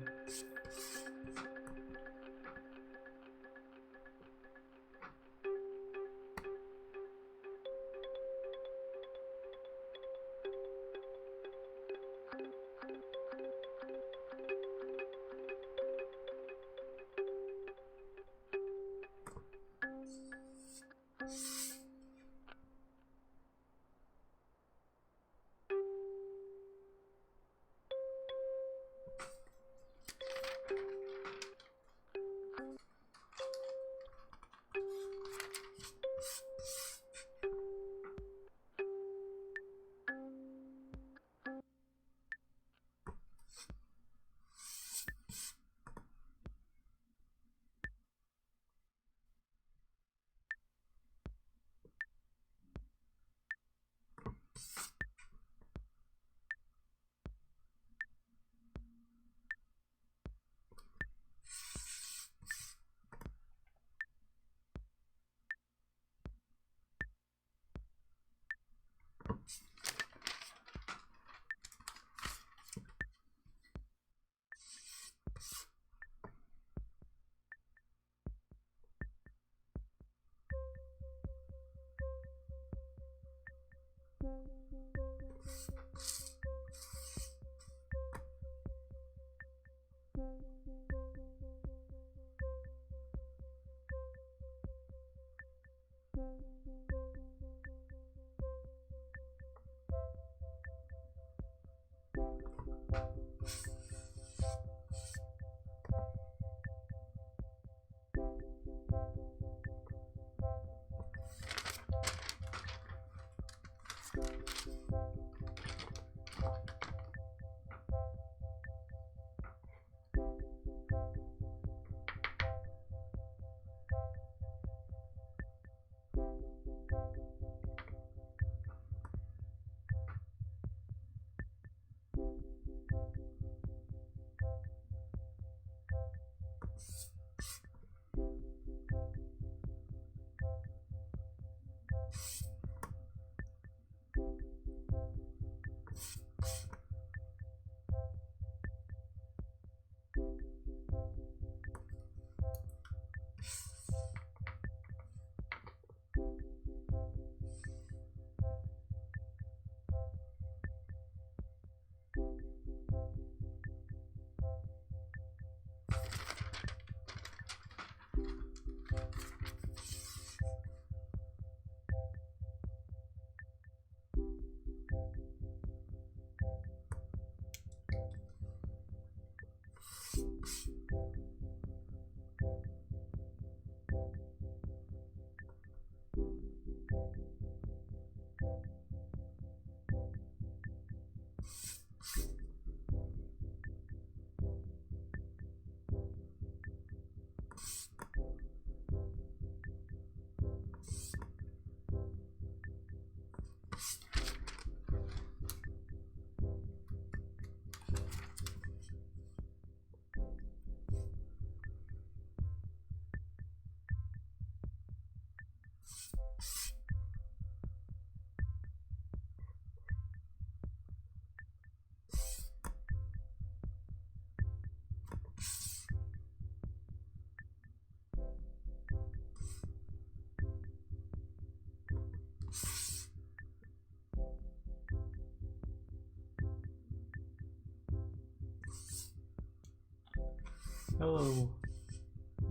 Hello,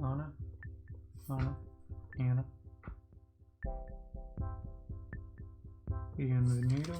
Anna, Anna. Bienvenido.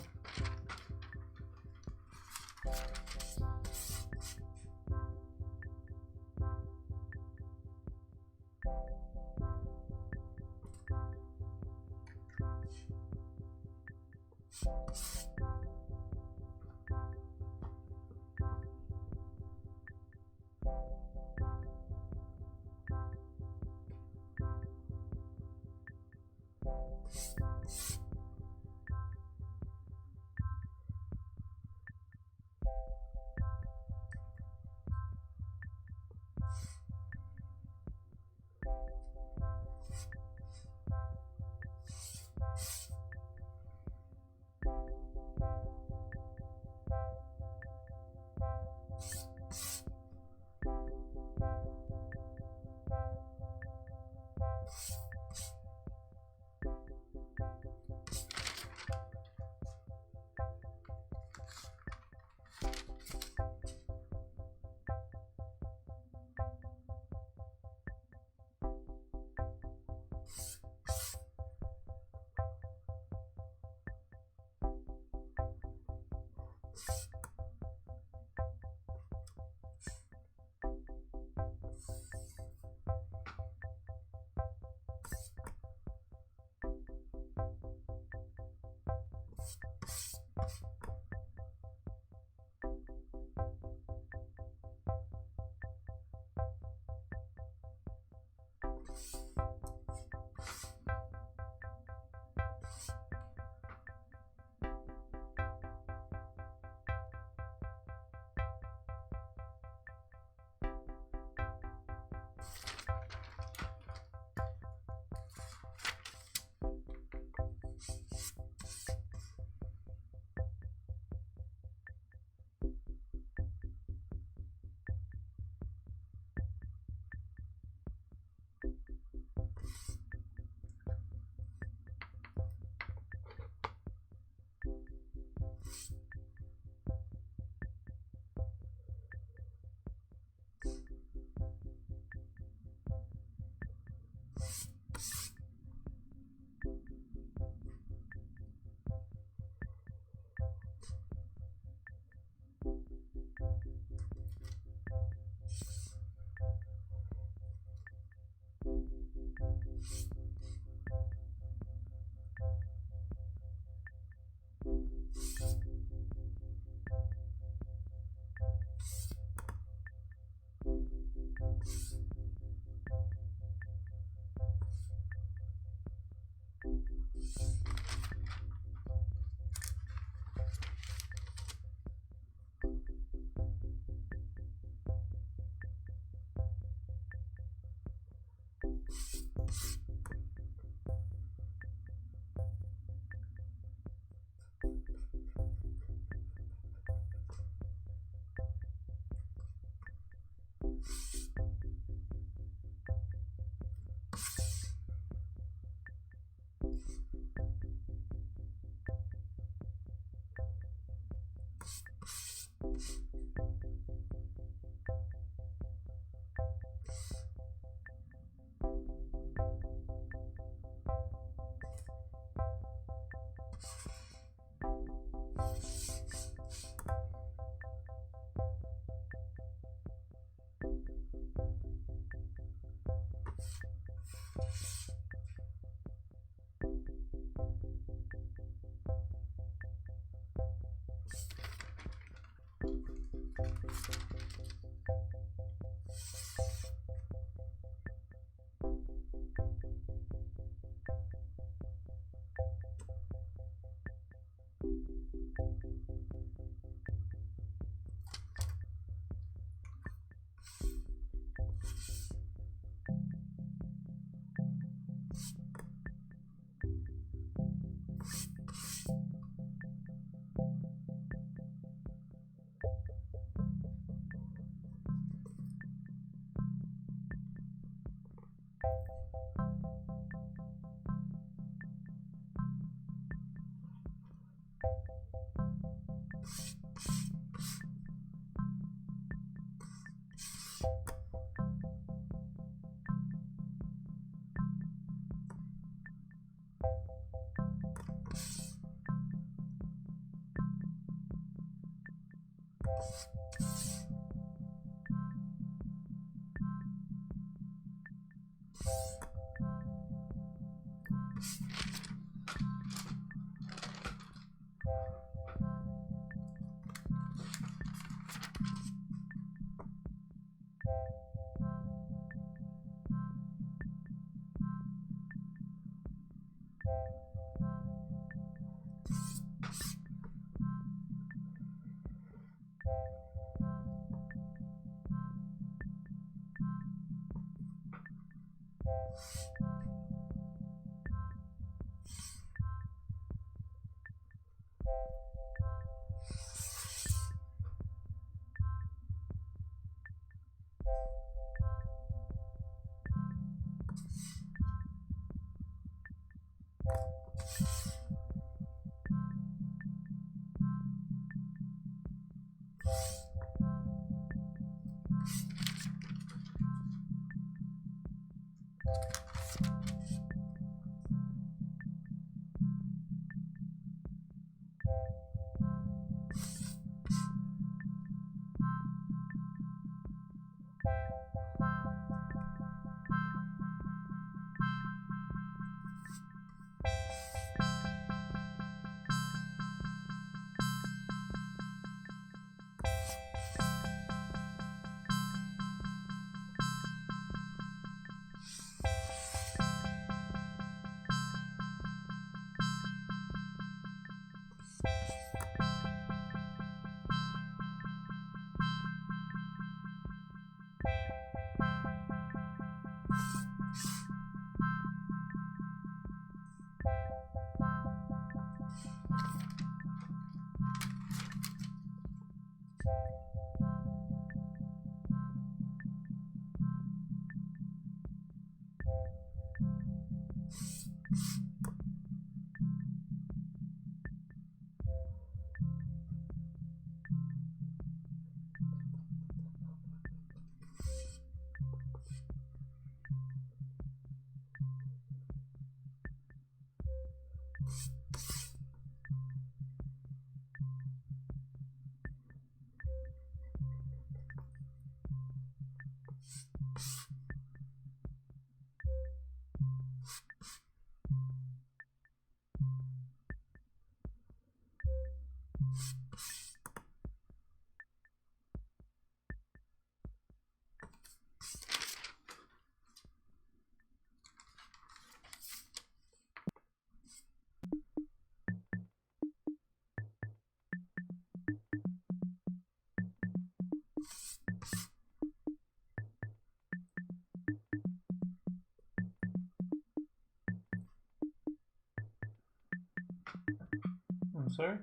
I'm sorry?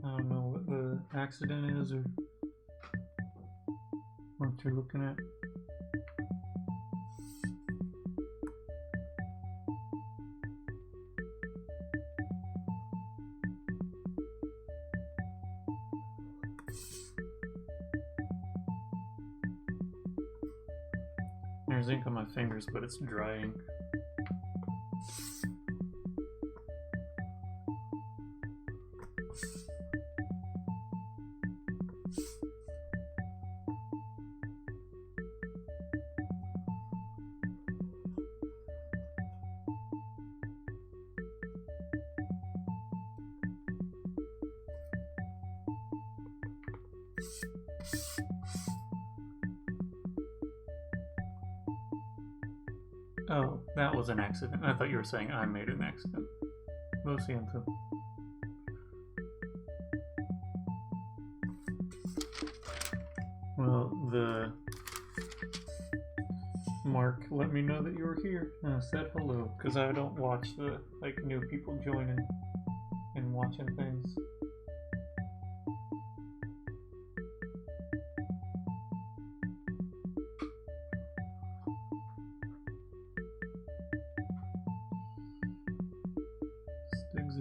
I don't know what the accident is or what you're looking at. There's ink on my fingers, but it's dry ink. Oh, that was an accident. I thought you were saying I made an accident. Lo siento. Well, the Mark let me know that you were here and said hello, because I don't watch the new people joining and watching things.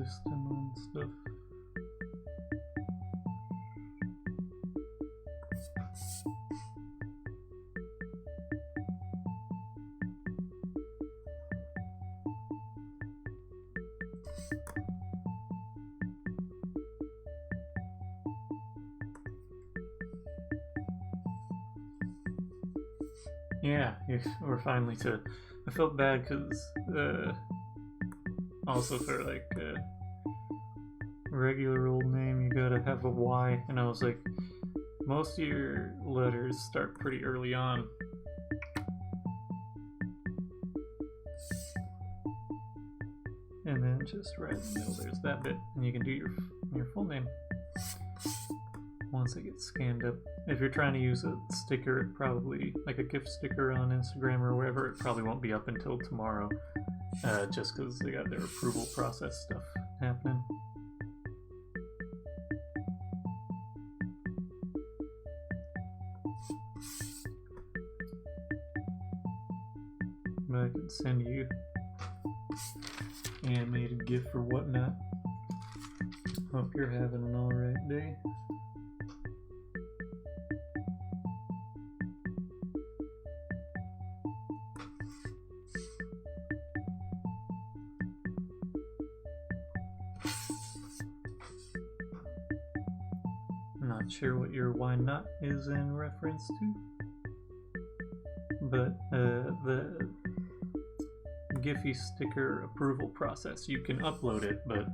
existing and stuff. Yeah, we're finally to. I felt bad because also for like a regular old name, you gotta have a Y, and I was like, most of your letters start pretty early on. And then just right in the middle, there's that bit, and you can do your full name once it gets scanned up. If you're trying to use a sticker, it probably, like a gift sticker on Instagram or wherever, it probably won't be up until tomorrow, just because they got their approval process stuff happening. But I can send you animated GIF or whatnot. Hope you're having an alright day. Not sure what your why not is in reference to, but the Giphy sticker approval process, you can upload it, but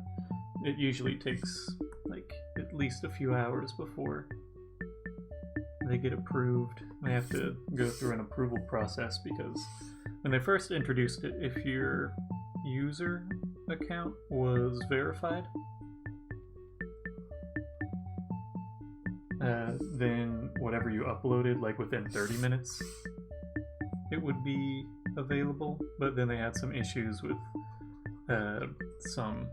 it usually takes like at least a few hours before they get approved. They have to go through an approval process because when they first introduced it, if your user account was verified, then whatever you uploaded, like within 30 minutes, it would be available. But then they had some issues with some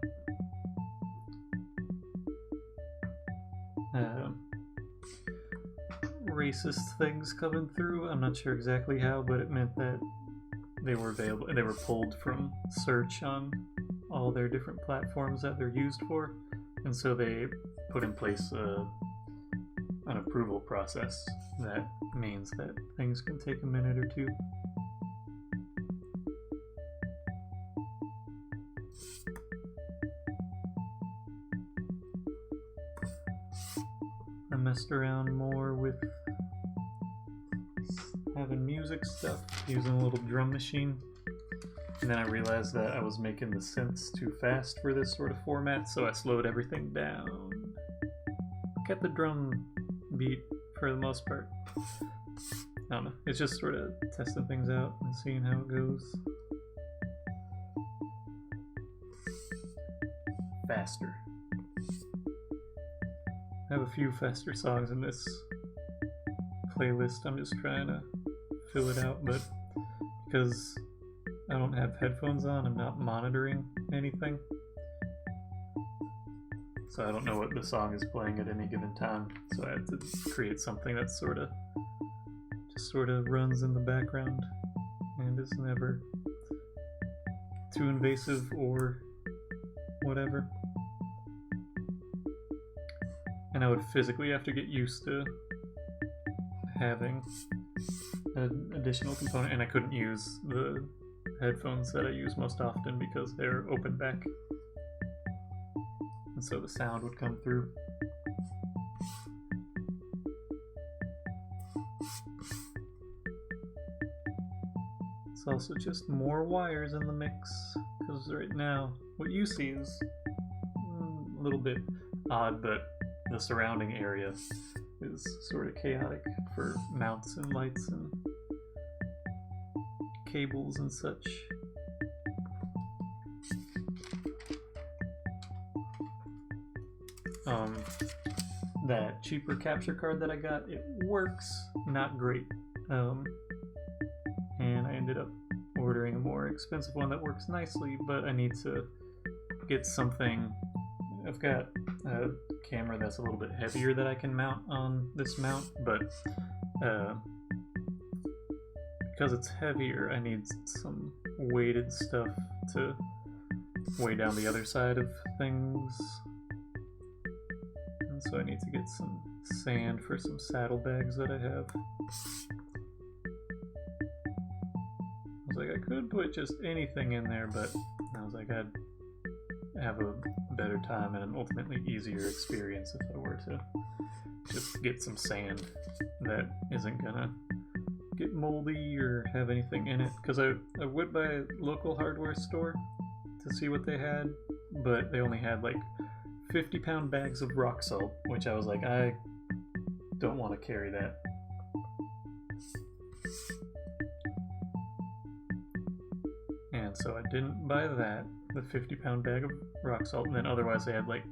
racist things coming through. I'm not sure exactly how, but it meant that they were available and they were pulled from search on all their different platforms that they're used for, and so they put in place an approval process that means that things can take a minute or two. I messed around more with having music stuff, using a little drum machine, and then I realized that I was making the synths too fast for this sort of format, so I slowed everything down. Kept the drum beat for the most part. I don't know, it's just sort of testing things out and seeing how it goes. Faster. I have a few faster songs in this playlist. I'm just trying to fill it out, but because I don't have headphones on, I'm not monitoring anything. So I don't know what the song is playing at any given time. So I have to create something that just sort of runs in the background and is never too invasive or whatever. And I would physically have to get used to having an additional component, and I couldn't use the headphones that I use most often because they're open back, and so the sound would come through. It's also just more wires in the mix, because right now what you see is a little bit odd, but the surrounding area is sort of chaotic for mounts and lights and cables and such. That cheaper capture card that I got, it works, not great. And I ended up ordering a more expensive one that works nicely, but I need to get something. I've got a camera that's a little bit heavier that I can mount on this mount, but because it's heavier, I need some weighted stuff to way down the other side of things. And so I need to get some sand for some saddlebags that I have. I was like, I could put just anything in there, but I was like, I'd have a better time and an ultimately easier experience if I were to just get some sand that isn't gonna get moldy or have anything in it. Because I would buy a local hardware store to see what they had, but they only had like 50-pound bags of rock salt, which I was like, I don't want to carry that. And so I didn't buy that, the 50-pound bag of rock salt, and then otherwise they had like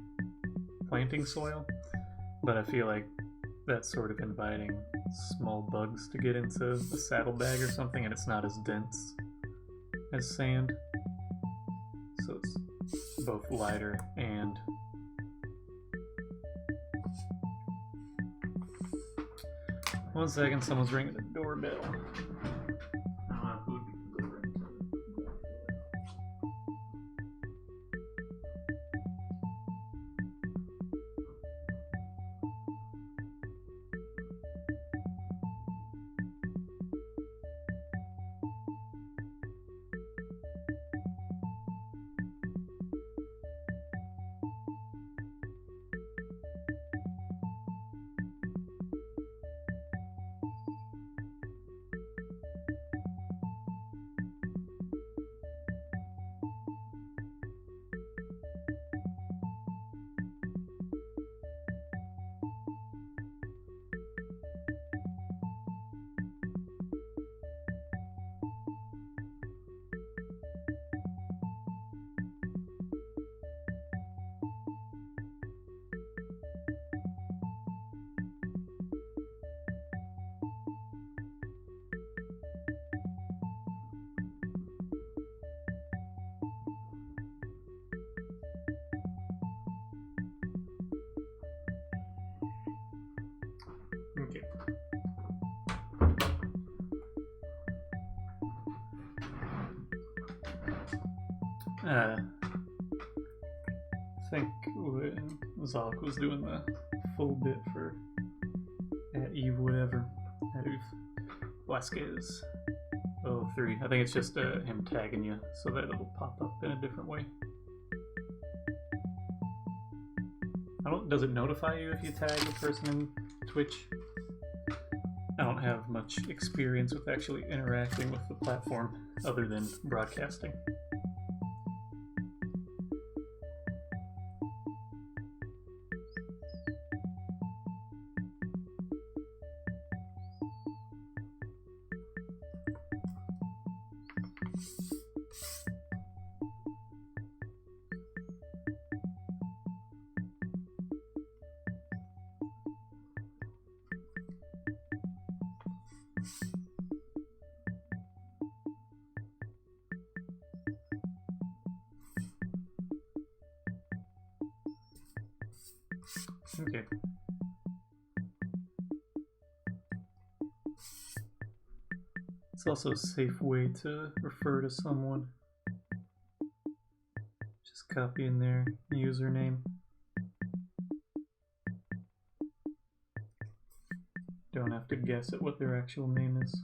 planting soil, but I feel like that's sort of inviting small bugs to get into the saddlebag or something, and it's not as dense as sand, so it's both lighter and one second, someone's ringing the doorbell. Okay. I think when Zalk was doing the full bit for at Eve whatever, at Eve Vasquez 03, I think it's just him tagging you so that it'll pop up in a different way. Does it notify you if you tag a person in Twitch? I don't have much experience with actually interacting with the platform other than broadcasting. Okay. It's also a safe way to refer to someone. Just copy in their username. Don't have to guess at what their actual name is.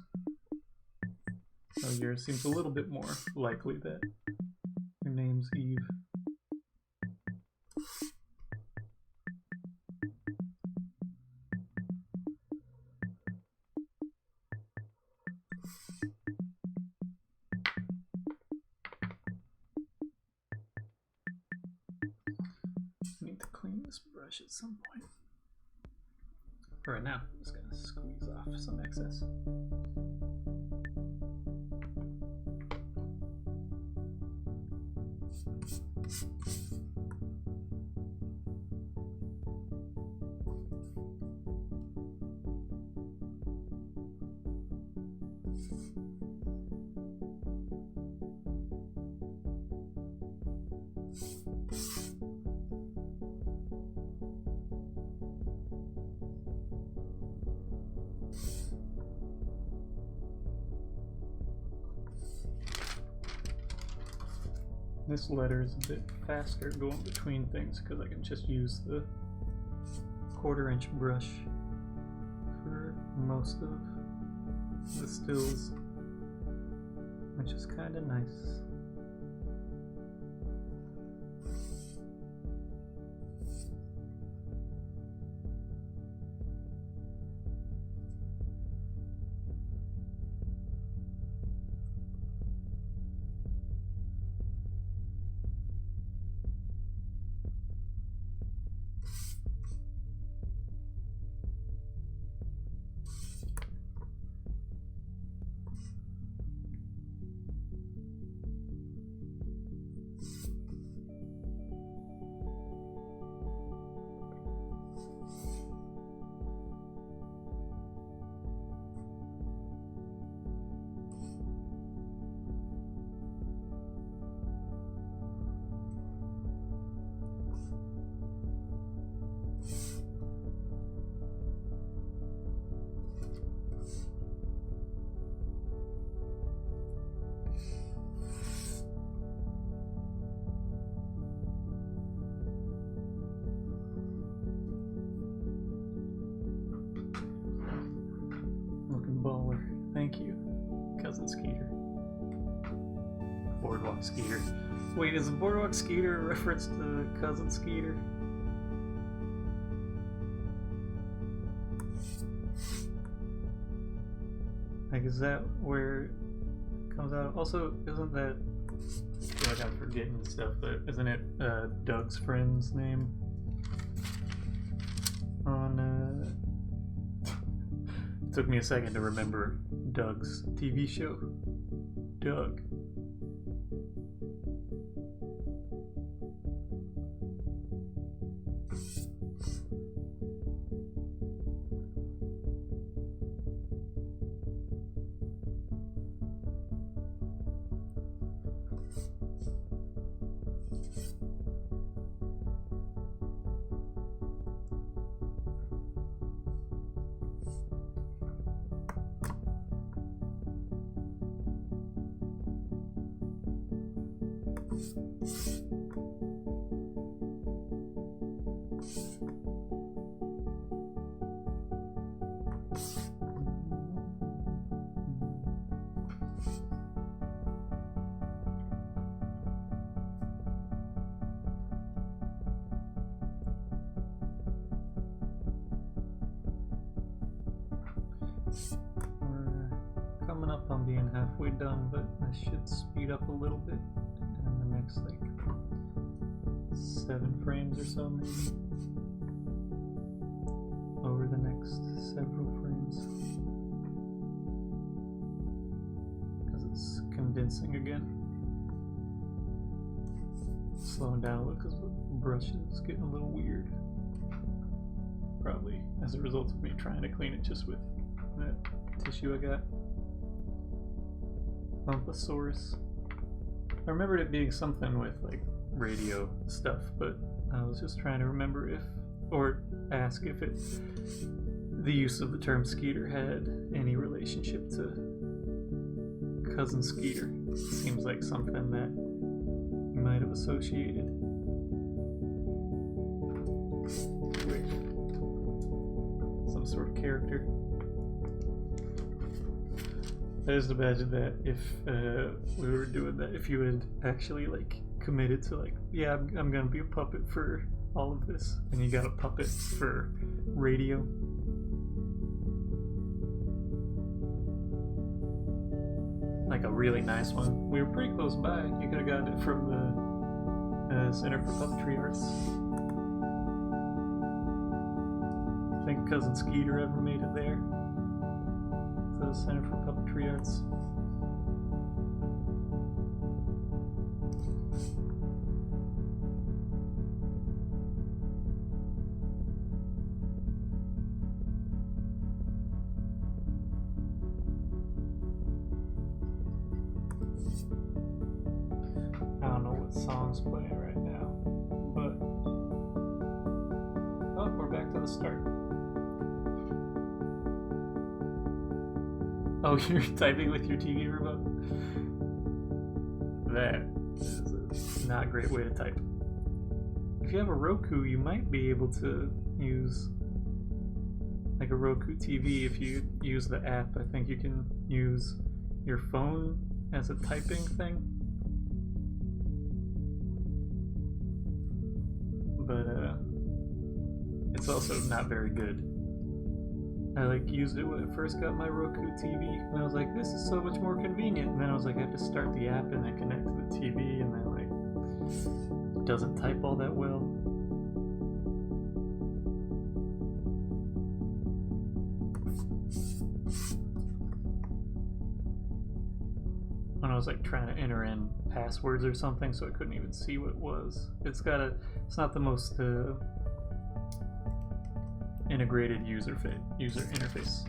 So yours seems a little bit more likely that your name's Eve. At some point. For right now, I'm just gonna squeeze off some excess. This letter is a bit faster going between things because I can just use the 1/4-inch brush for most of the stills, which is kind of nice. Baller. Thank you, Cousin Skeeter. Boardwalk Skeeter. Wait, is a Boardwalk Skeeter a reference to Cousin Skeeter? Like, is that where it comes out? Also, isn't that... I feel like I'm forgetting stuff, but isn't it Doug's friend's name? On, It took me a second to remember Doug's TV show. Doug. We're coming up on being halfway done, but I should speed up a little bit in the next like 7 frames or so, maybe. Over the next several frames. Because it's condensing again. Slowing down a little because the brush is getting a little weird. Probably as a result of me trying to clean it just with that tissue I got. Thumpasaurus. I remembered it being something with like radio stuff, but I was just trying to remember if, or ask if it, the use of the term Skeeter had any relationship to Cousin Skeeter. Seems like something that you might have associated. With some sort of character. I just imagine that if we were doing that, if you had actually like committed to like, yeah, I'm gonna be a puppet for all of this, and you got a puppet for radio. Like a really nice one. We were pretty close by. You could have gotten it from the Center for Puppetry Arts. I think Cousin Skeeter ever made it there. The Center for Puppetry Arts. I don't know what song's playing right now, but oh, we're back to the start. Oh, you're typing with your TV remote? That is a not a great way to type. If you have a Roku, you might be able to use like a Roku TV. If you use the app, I think you can use your phone as a typing thing. But it's also not very good. I like used it when I first got my Roku TV, and I was like, this is so much more convenient. And then I was like, I have to start the app and then connect to the TV, and then like it doesn't type all that well. When I was like trying to enter in passwords or something, so I couldn't even see what it was. It's not the most integrated user interface,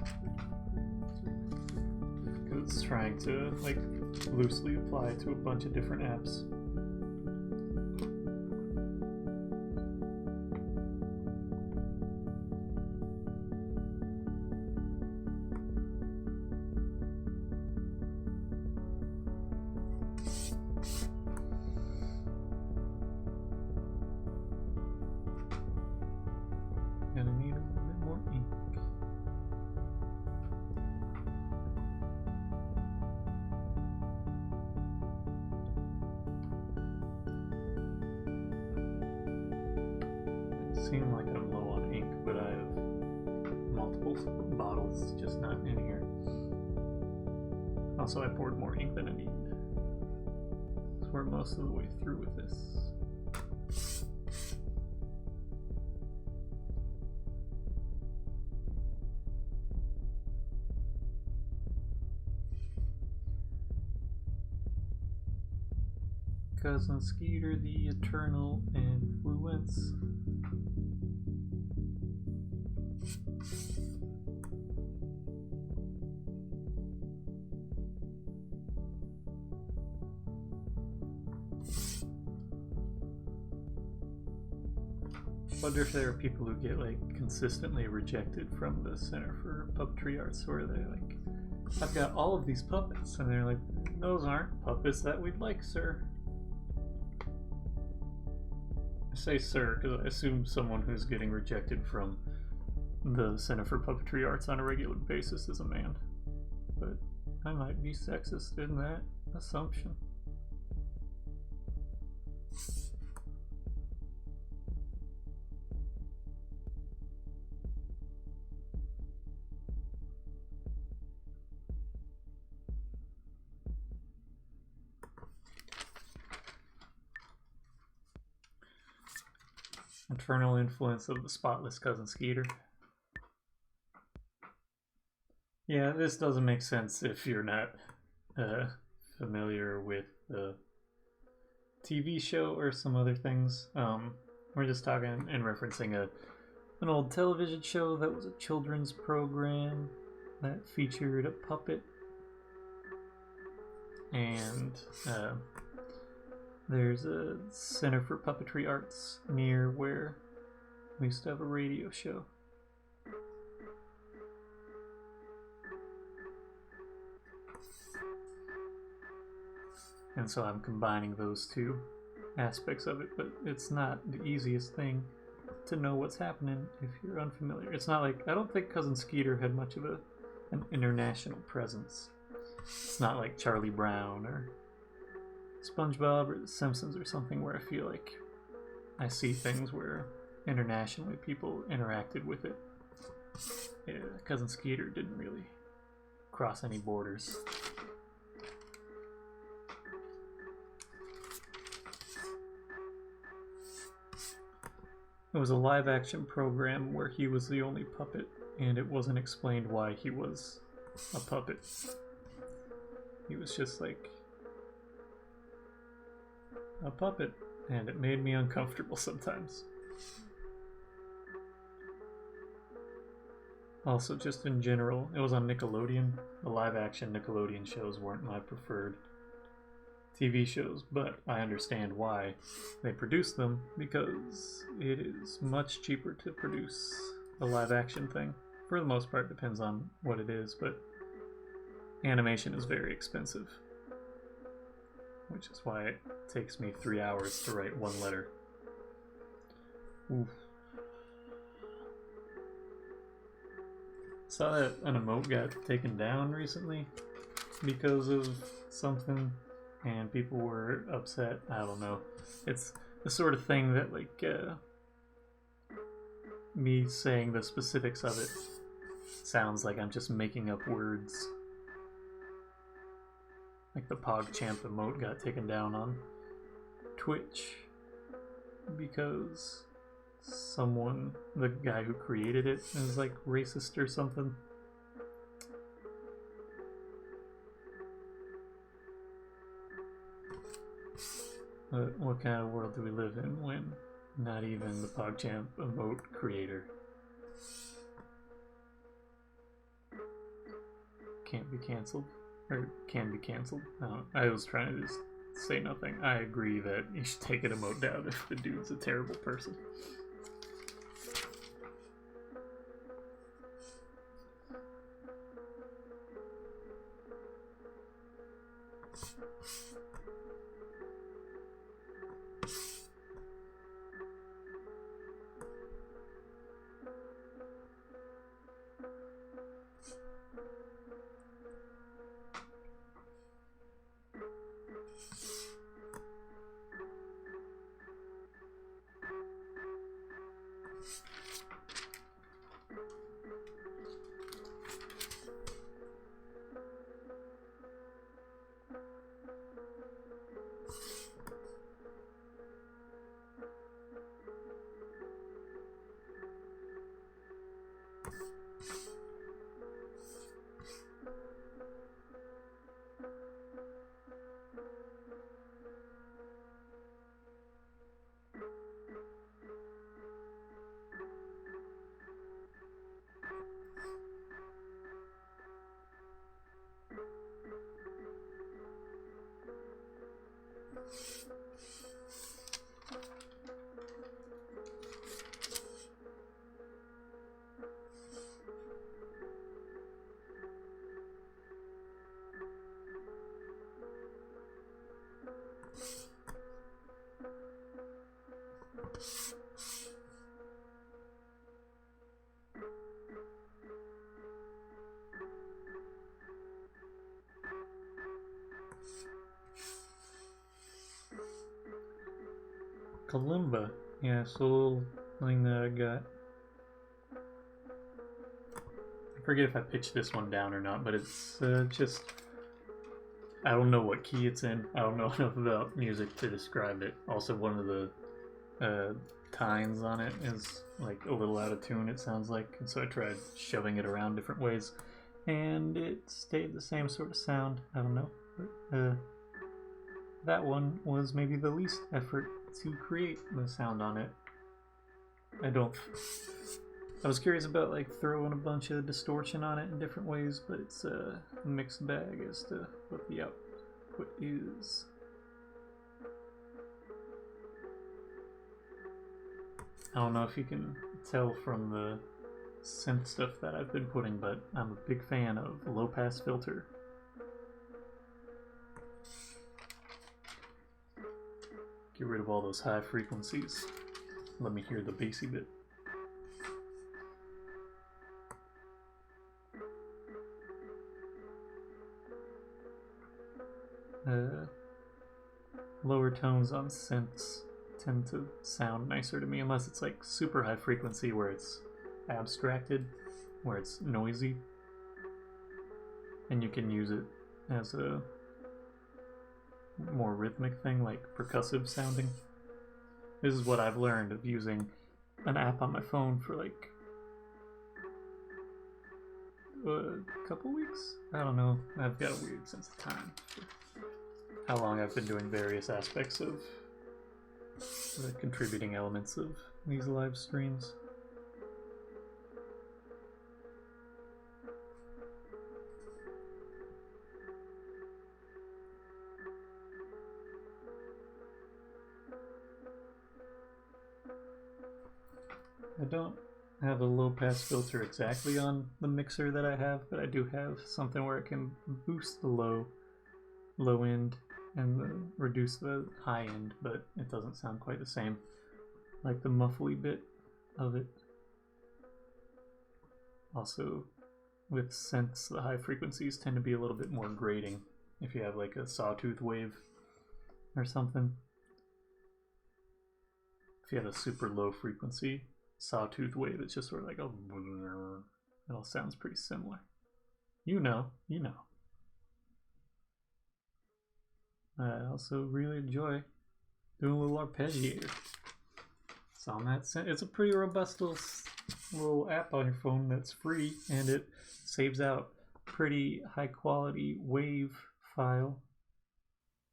because it's trying to like loosely apply to a bunch of different apps. Gonna need a little bit more ink. It seems like I'm low on ink, but I have multiple bottles, just not in here. Also, I poured more ink than I need. So we're most of the way through with this. Cousin Skeeter, the Eternal Influence. Wonder if there are people who get like consistently rejected from the Center for Puppetry Arts, where they're like, I've got all of these puppets, and they're like, those aren't puppets that we'd like, sir. I say sir because I assume someone who's getting rejected from the Center for Puppetry Arts on a regular basis is a man. But I might be sexist in that assumption. Infernal Influence of the Spotless Cousin Skeeter. Yeah, this doesn't make sense if you're not familiar with the TV show or some other things. We're just talking and referencing an old television show that was a children's program that featured a puppet. And there's a Center for Puppetry Arts near where we used to have a radio show. And so I'm combining those two aspects of it, but it's not the easiest thing to know what's happening if you're unfamiliar. It's not like, I don't think Cousin Skeeter had much of an international presence. It's not like Charlie Brown or SpongeBob or The Simpsons or something where I feel like I see things where internationally people interacted with it. Yeah, Cousin Skeeter didn't really cross any borders. It was a live action program where he was the only puppet, and it wasn't explained why he was a puppet. He was just like a puppet, and it made me uncomfortable sometimes. Also, just in general, it was on Nickelodeon. The live action Nickelodeon shows weren't my preferred TV shows, but I understand why they produce them, because it is much cheaper to produce a live action thing. For the most part, depends on what it is, but animation is very expensive. which is why it takes me 3 hours to write one letter. Oof. Saw that an emote got taken down recently because of something, and people were upset. I don't know. It's the sort of thing that, like, me saying the specifics of it sounds like I'm just making up words. Like the PogChamp emote got taken down on Twitch because someone, the guy who created it, is like racist or something. But what kind of world do we live in when not even the PogChamp emote creator can't be cancelled? Or can be cancelled? I was trying to just say nothing. I agree that you should take an emote down if the dude's a terrible person. Kalimba. Yeah, it's a little thing that I got. I forget if I pitched this one down or not, but it's just... I don't know what key it's in. I don't know enough about music to describe it. Also, one of the tines on it is like a little out of tune, it sounds like. And so I tried shoving it around different ways, and it stayed the same sort of sound. I don't know. But, that one was maybe the least effort to create the sound on it. I was curious about like throwing a bunch of distortion on it in different ways, but it's a mixed bag as to what the output is. I don't know if you can tell from the synth stuff that I've been putting, but I'm a big fan of low pass filter. Get rid of all those high frequencies. Let me hear the bassy bit. Lower tones on synths tend to sound nicer to me, unless it's like super high frequency where it's abstracted, where it's noisy, and you can use it as a more rhythmic thing, like percussive sounding. This is what I've learned of using an app on my phone for like a couple weeks. I don't know, I've got a weird sense of time. How long I've been doing various aspects of the contributing elements of these live streams. I don't have a low pass filter exactly on the mixer that I have, but I do have something where it can boost the low end and reduce the high end, but it doesn't sound quite the same. Like the muffly bit of it. Also, with synths, the high frequencies tend to be a little bit more grating if you have like a sawtooth wave or something. If you have a super low frequency sawtooth wave, it's just sort of like a... It all sounds pretty similar. You know. I also really enjoy doing a little arpeggiator. It's on that. It's a pretty robust little app on your phone that's free, and it saves out pretty high quality wave file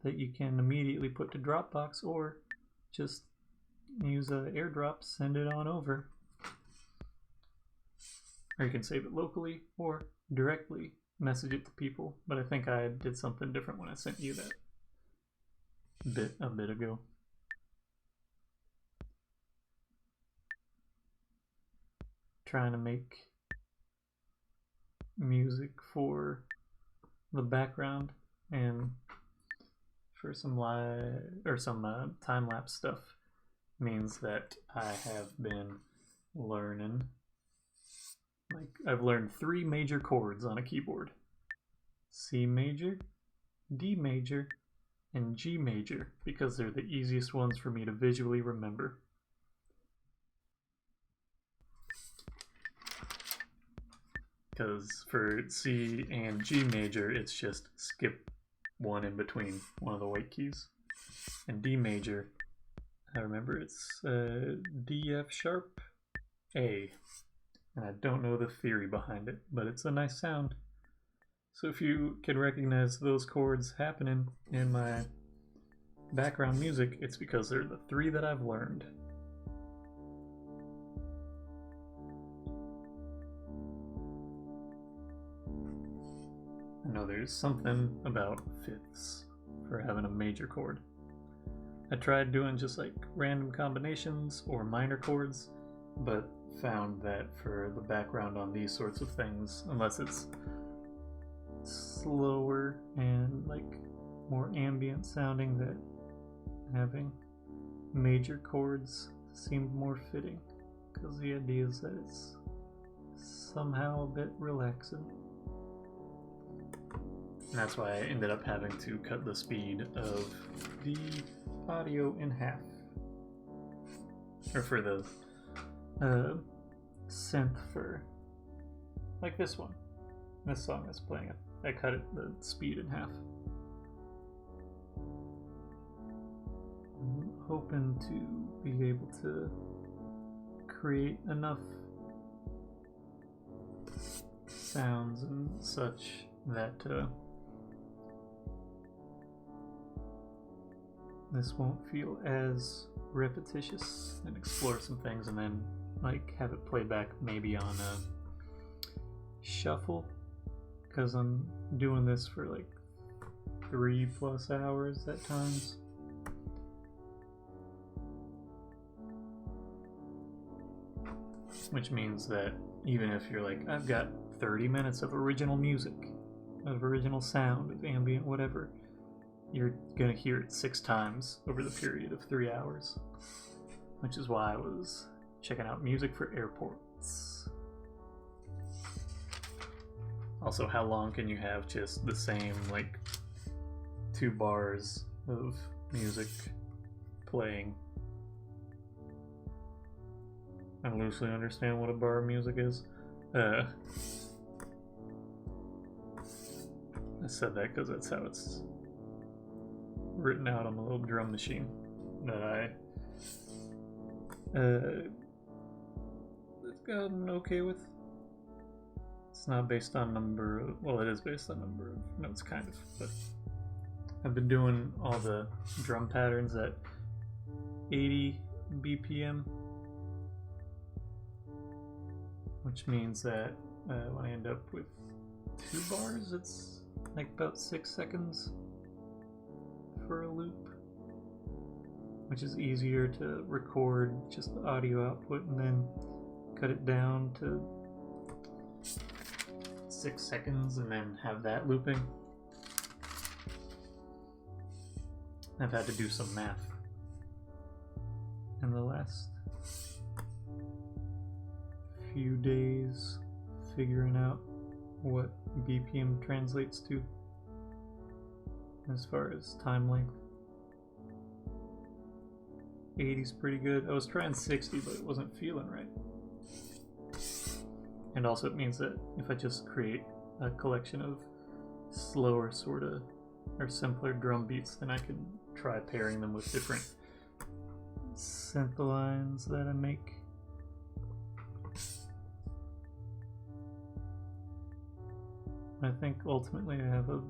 that you can immediately put to Dropbox or just use AirDrop, send it on over. Or you can save it locally or directly message it to people, but I think I did something different when I sent you that a bit ago. Trying to make music for the background and for some time-lapse stuff means that I have been learning, like I've learned 3 major chords on a keyboard: C major, D major, and G major, because they're the easiest ones for me to visually remember. Because for C and G major, it's just skip one in between one of the white keys. And D major, I remember it's D, F sharp, A. And I don't know the theory behind it, but it's a nice sound. So if you can recognize those chords happening in my background music, it's because they're the 3 that I've learned. I know there's something about fifths for having a major chord. I tried doing just like random combinations or minor chords, but found that for the background on these sorts of things, unless it's slower and like more ambient sounding, that having major chords seemed more fitting, because the idea is that it's somehow a bit relaxing. And that's why I ended up having to cut the speed of the audio in half. Or for the synth for, like this one. This song that's playing, I cut the speed in half. I'm hoping to be able to create enough sounds and such that this won't feel as repetitious, and explore some things and then like have it play back maybe on a shuffle, because I'm doing this for like 3+ hours at times. Which means that even if you're like, I've got 30 minutes of original music, of original sound, of ambient whatever, you're gonna hear it 6 times over the period of 3 hours. Which is why I was checking out music for airports. Also, how long can you have just the same like 2 bars of music playing? I loosely understand what a bar of music is. I said that because that's how it's written out on the little drum machine that I gotten okay with. It's not based on number of, well, it is based on number of notes, kind of, but I've been doing all the drum patterns at 80 BPM, which means that when I end up with 2 bars, it's like about 6 seconds for a loop, which is easier to record just the audio output and then cut it down to 6 seconds and then have that looping. I've had to do some math in the last few days figuring out what BPM translates to as far as time length. 80's pretty good. I was trying 60, but it wasn't feeling right. And also it means that if I just create a collection of slower sort of or simpler drum beats, then I can try pairing them with different synth lines that I make. I think ultimately I have a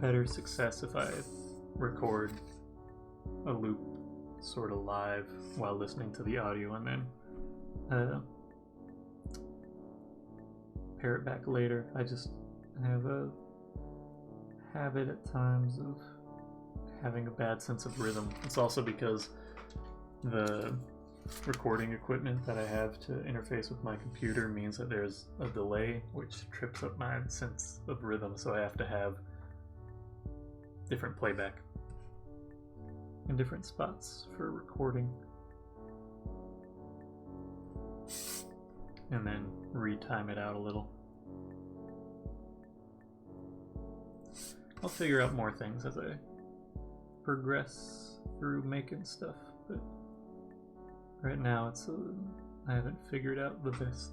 better success if I record a loop sort of live while listening to the audio and then pair it back later. I just have a habit at times of having a bad sense of rhythm. It's also because the recording equipment that I have to interface with my computer means that there's a delay which trips up my sense of rhythm, so I have to have different playback in different spots for recording and then retime it out a little. I'll figure out more things as I progress through making stuff, but right now I haven't figured out the best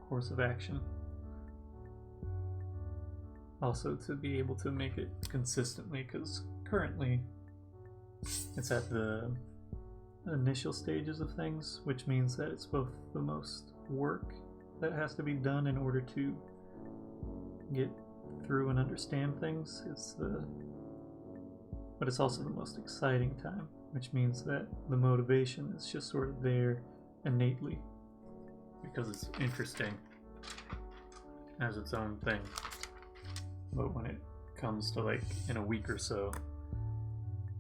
course of action. Also to be able to make it consistently, because currently it's at the initial stages of things, which means that it's both the most work that has to be done in order to get through and understand things. But it's also the most exciting time, which means that the motivation is just sort of there innately because it's interesting as its own thing. But when it comes to like in a week or so,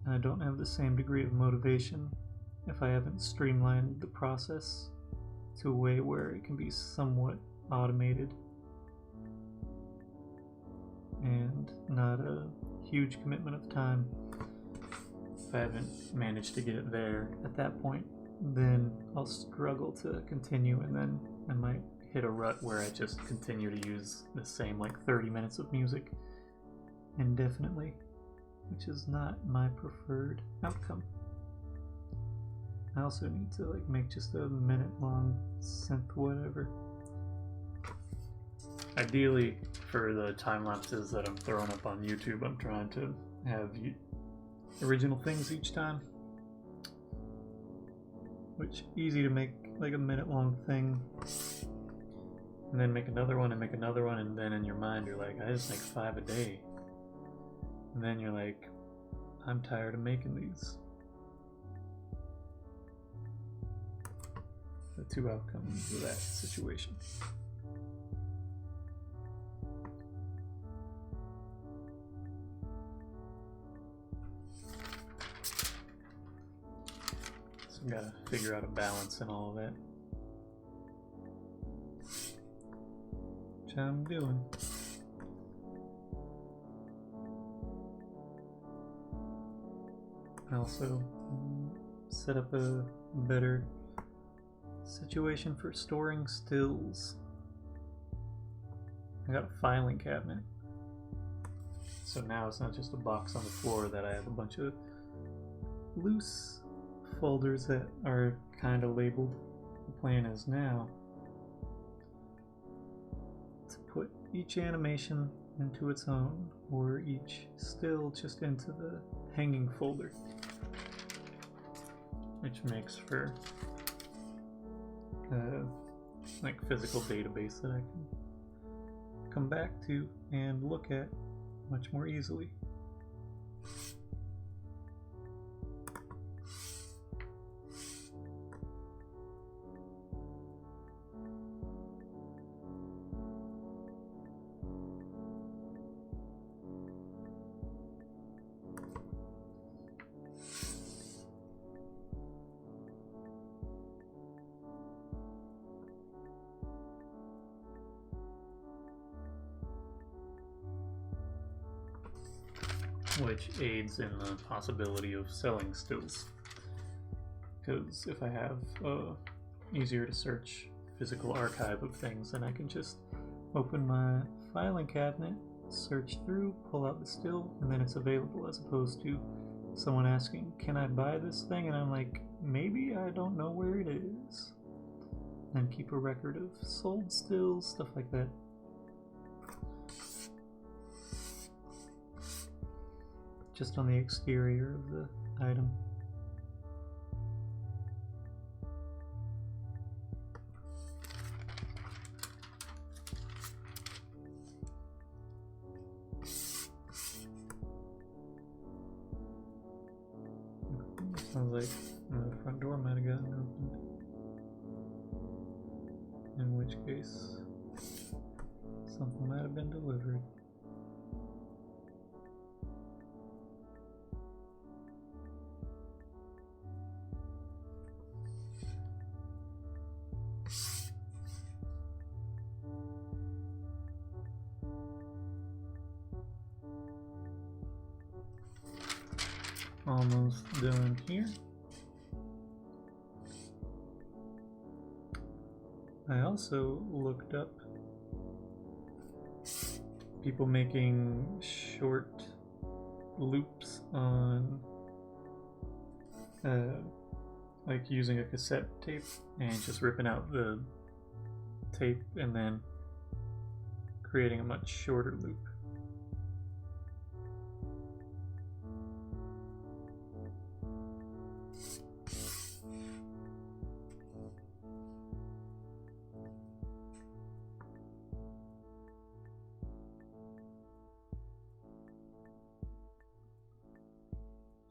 I don't have the same degree of motivation if I haven't streamlined the process to a way where it can be somewhat automated and not a huge commitment of time. If I haven't managed to get it there at that point, then I'll struggle to continue, and then I might hit a rut where I just continue to use the same like 30 minutes of music indefinitely, which is not my preferred outcome. I also need to like make just a minute long synth whatever. Ideally, for the time lapses that I'm throwing up on YouTube, I'm trying to have original things each time, which easy to make like a minute long thing and then make another one and make another one, and then in your mind you're like, I just make 5 a day, and then you're like, I'm tired of making these. The two outcomes of that situation. So I gotta figure out a balance in all of that, which I'm doing. I also set up a better situation for storing stills. I got a filing cabinet, so now it's not just a box on the floor that I have a bunch of loose folders that are kind of labeled. The plan is now to put each animation into its own, or each still just into the hanging folder, which makes for like physical database that I can come back to and look at much more easily. which aids in the possibility of selling stills. Because if I have easier to search physical archive of things, then I can just open my filing cabinet, search through, pull out the still, and then it's available, as opposed to someone asking, can I buy this thing? And I'm like, maybe, I don't know where it is. And keep a record of sold stills, stuff like that. Just on the exterior of the item. Sounds like the front door might have gotten opened. In which case, something might have been delivered. Almost done here. I also looked up people making short loops on like using a cassette tape and just ripping out the tape and then creating a much shorter loop.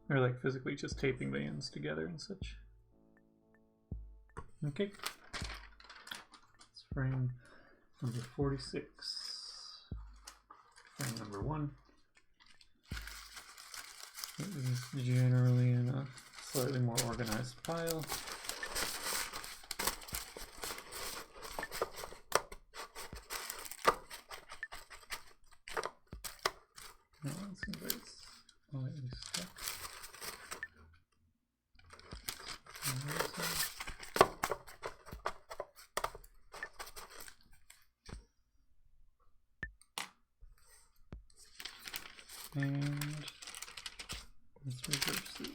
Or like physically just taping the ends together and such. Okay. It's frame number 46. Frame number 1. It is generally in a slightly more organized pile. No, it seems like it's slightly stuck. And let's reverse these.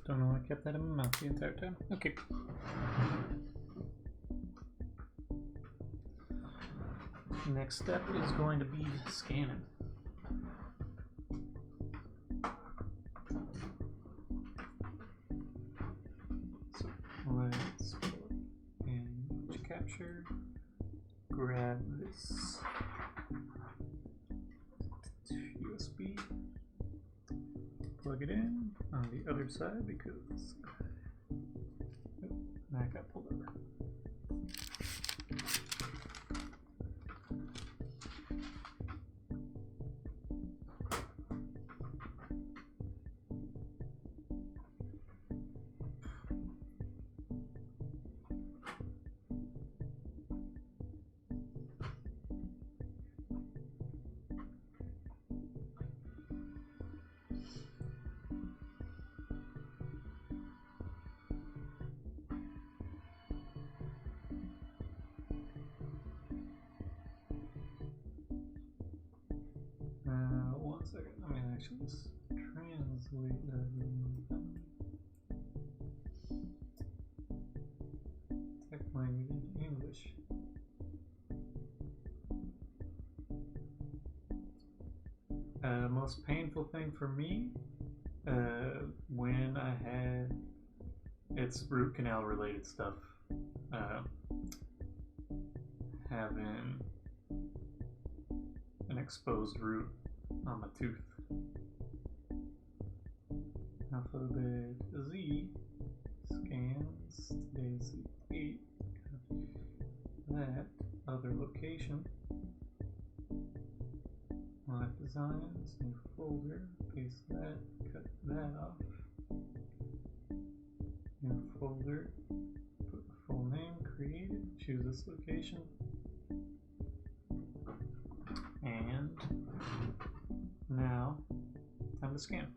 Don't know why I kept that in my mouth the entire time. Okay. Next step is going to be scanning. So let's put image capture, grab this USB plug it in on the other side because that got pulled over. One second, let me actually just translate that. Tech language into English. Most painful thing for me, when I had, it's root canal related stuff, having an exposed root on my tooth. Alphabet Z scans today's the 8th. That other location. Live designs, new folder, paste that, cut that off. New folder, put the full name, created, choose this location. And now, time to scan.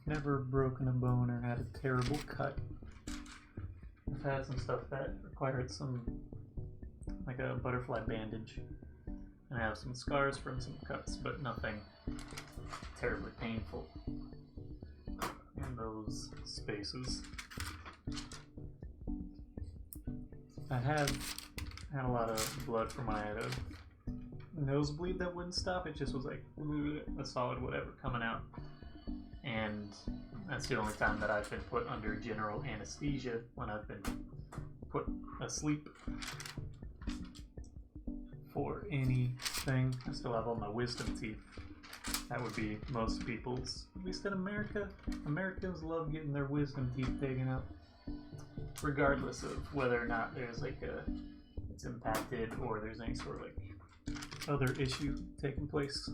Never broken a bone or had a terrible cut. I've had some stuff that required some, like a butterfly bandage, and I have some scars from some cuts, but nothing terribly painful in those spaces. I had a lot of blood from my nosebleed that wouldn't stop. It just was like a solid whatever coming out. And that's the only time that I've been put under general anesthesia, when I've been put asleep for anything. I still have all my wisdom teeth. That would be most people's, at least in America. Americans love getting their wisdom teeth taken out, regardless of whether or not there's like it's impacted or there's any sort of like other issue taking place.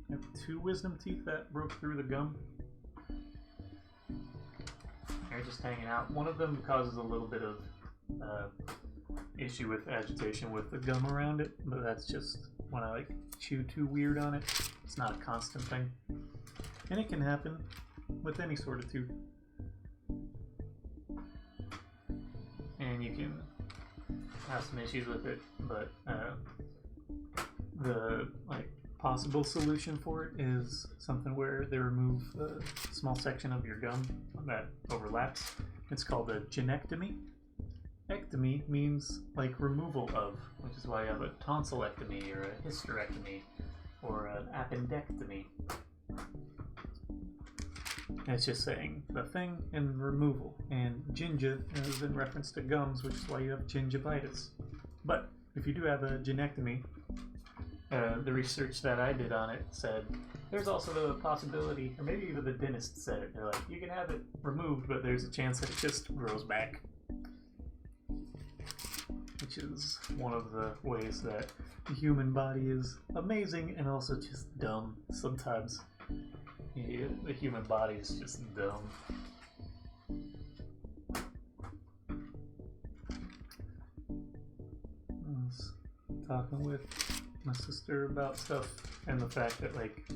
I have 2 wisdom teeth that broke through the gum. They're just hanging out. One of them causes a little bit of issue with agitation with the gum around it, but that's just when I like chew too weird on it. It's not a constant thing. And it can happen with any sort of tooth. And you can have some issues with it, but the possible solution for it is something where they remove a small section of your gum that overlaps. It's called a genectomy. Ectomy means like removal of, which is why you have a tonsillectomy or a hysterectomy or an appendectomy. It's just saying the thing and removal. And gingiva is in reference to gums, which is why you have gingivitis. But if you do have a genectomy, the research that I did on it said there's also the possibility, or maybe even the dentist said it. They're like, you can have it removed, but there's a chance that it just grows back. Which is one of the ways that the human body is amazing and also just dumb sometimes. Yeah, the human body is just dumb. I was talking with my sister about stuff and the fact that, like,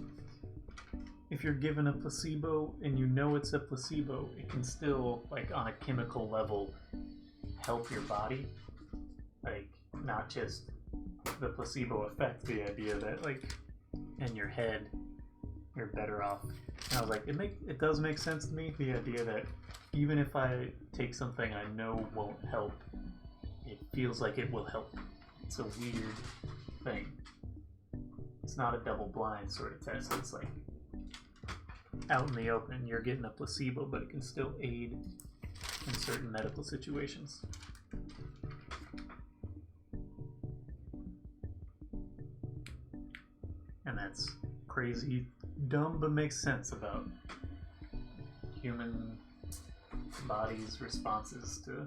if you're given a placebo and you know it's a placebo, it can still, like, on a chemical level, help your body. Like, not just the placebo effect, the idea that, like, in your head, you're better off. And I was like, it does make sense to me, the idea that even if I take something I know won't help, it feels like it will help. It's a weird thing. It's not a double-blind sort of test. It's like out in the open, you're getting a placebo, but it can still aid in certain medical situations. And that's crazy, dumb, but makes sense about human bodies' responses to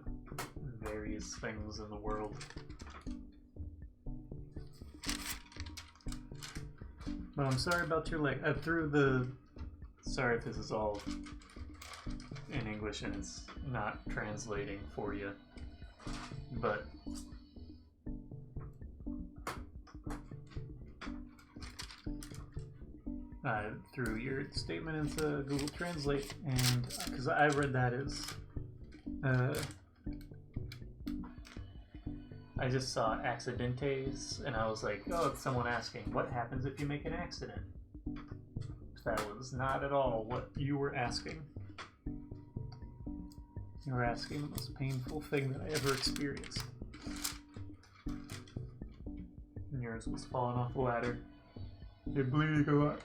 various things in the world. But I'm sorry about your leg. I threw the... Sorry if this is all in English and it's not translating for you. But... I threw your statement into Google Translate, and because I read that as I just saw accidentes, and I was like, oh, it's someone asking, what happens if you make an accident? That was not at all what you were asking. You were asking the most painful thing that I ever experienced. And yours was falling off the ladder. You're bleeding a lot.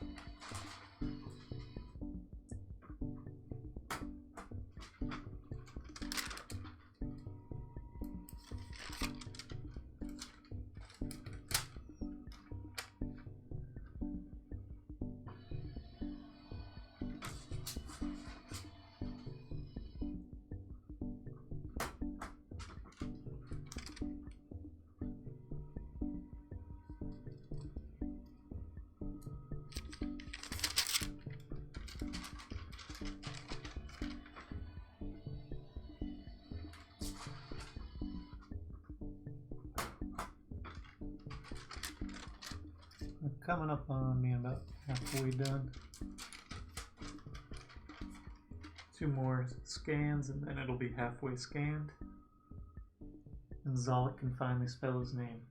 Coming up on me about halfway done. 2 more scans and then it'll be halfway scanned. And Zolek can finally spell his name.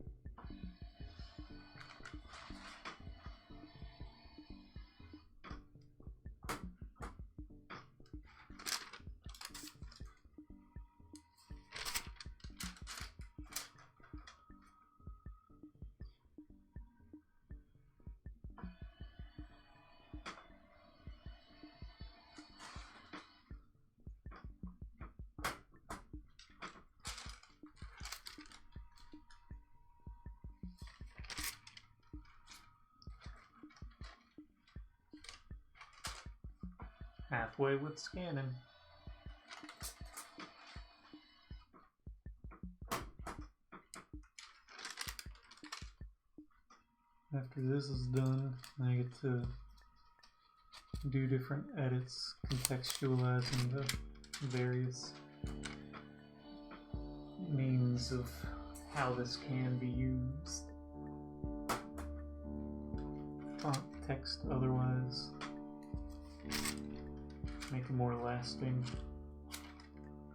Halfway with scanning. After this is done, I get to do different edits, contextualizing the various means of how this can be used. Font, text, otherwise. Make a more lasting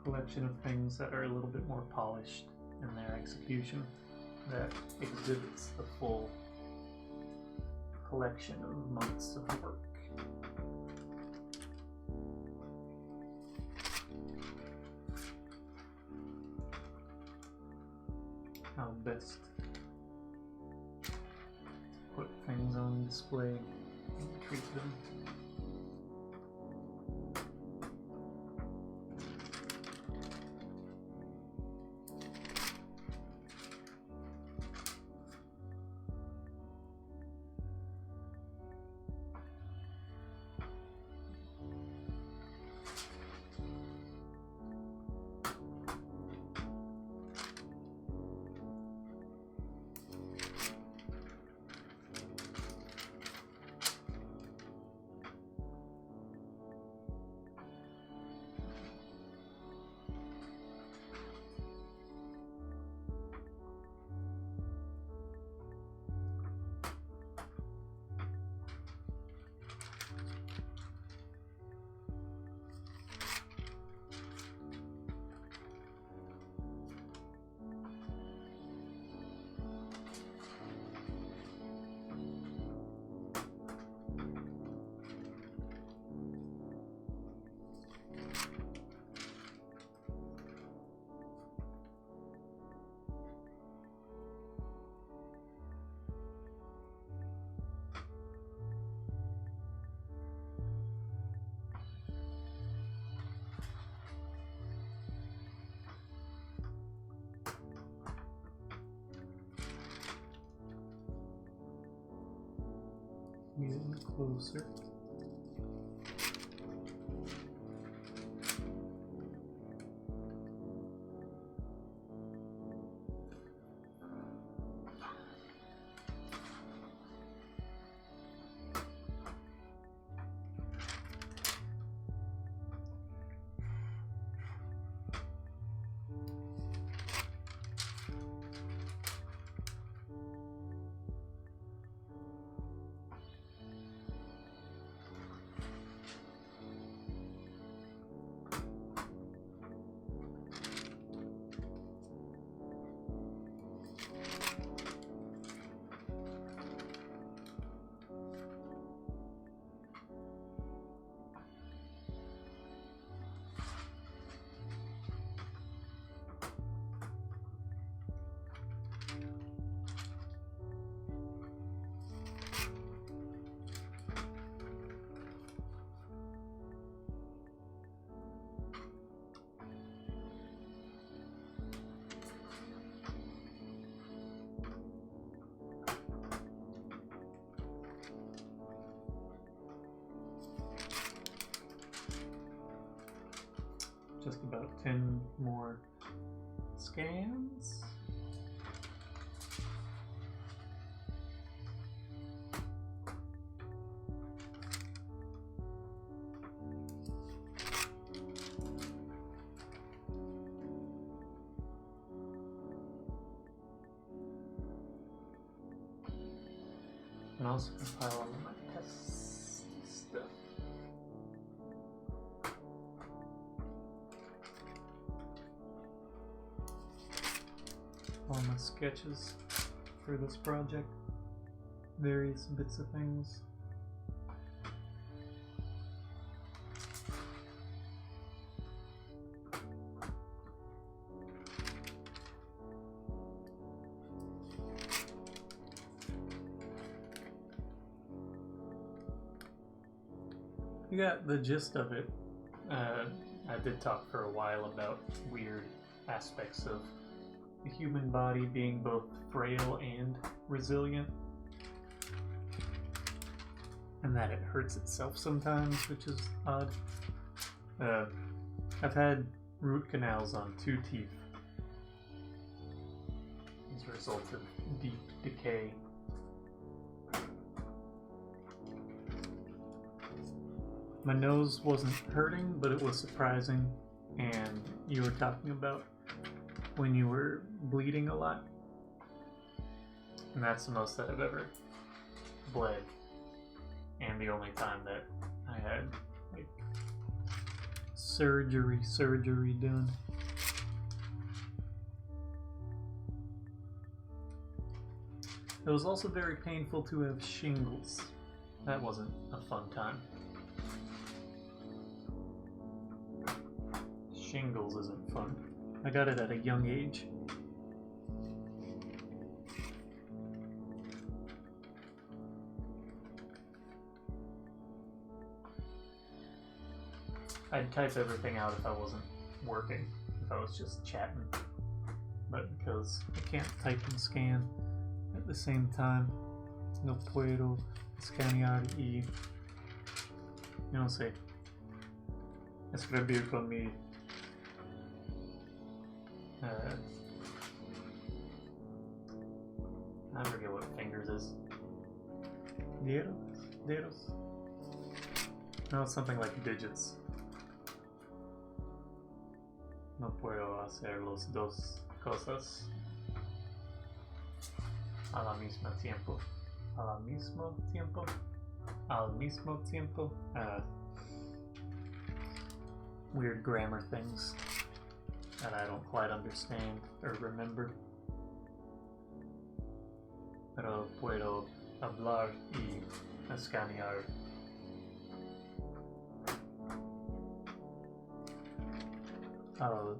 collection of things that are a little bit more polished in their execution, that exhibits the full collection of months of work. How best to put things on display and treat them. Getting closer. Just about 10 more scans. And also compile all of my test stuff. All my sketches for this project, various bits of things. You got the gist of it. I did talk for a while about weird aspects of the human body being both frail and resilient, and that it hurts itself sometimes, which is odd. I've had root canals on 2 teeth as a result of deep decay. My nose wasn't hurting, but it was surprising, and you were talking about when you were bleeding a lot, and that's the most that I've ever bled, and the only time that I had like surgery done. It was also very painful to have shingles. That wasn't a fun time. Shingles isn't fun. I got it at a young age. I'd type everything out if I wasn't working, if I was just chatting. But because I can't type and scan at the same time, no puedo escanear y, no sé, escribir con mi I forget what fingers is. Dedos? No, it's something like digits. No puedo hacer los dos cosas a la misma tiempo. Al mismo tiempo. Weird grammar things that I don't quite understand or remember. Pero puedo hablar y escanear. Al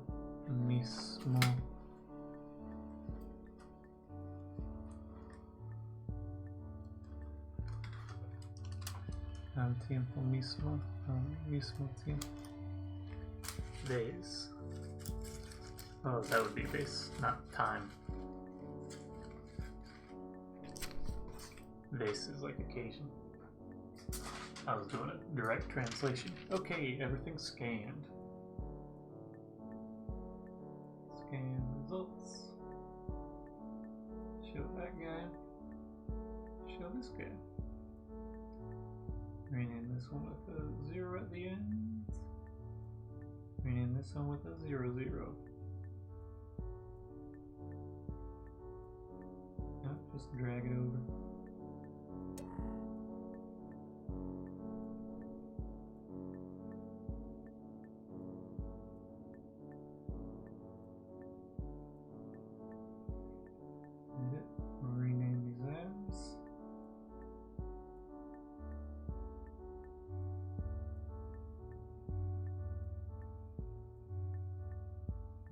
mismo tiempo. Days. Oh, that would be base, not time. Vase is like occasion. I was doing a direct translation. Okay, everything's scanned. Scan results. Show that guy. Show this guy. Rename this one with a 0 at the end. Rename this one with a 0, 0. Nope, just drag it over. Rename these items.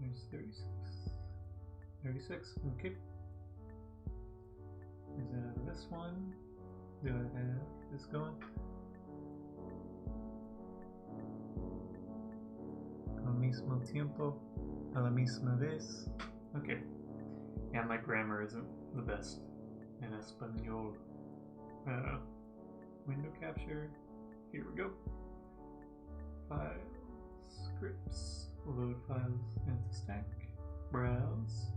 There's 36. 36, okay. Is that this one? Do I have this going? Al mismo tiempo, a la misma vez. Okay. Yeah, my grammar isn't the best in Espanol. Window capture. Here we go. Files, scripts, load files into stack, browse.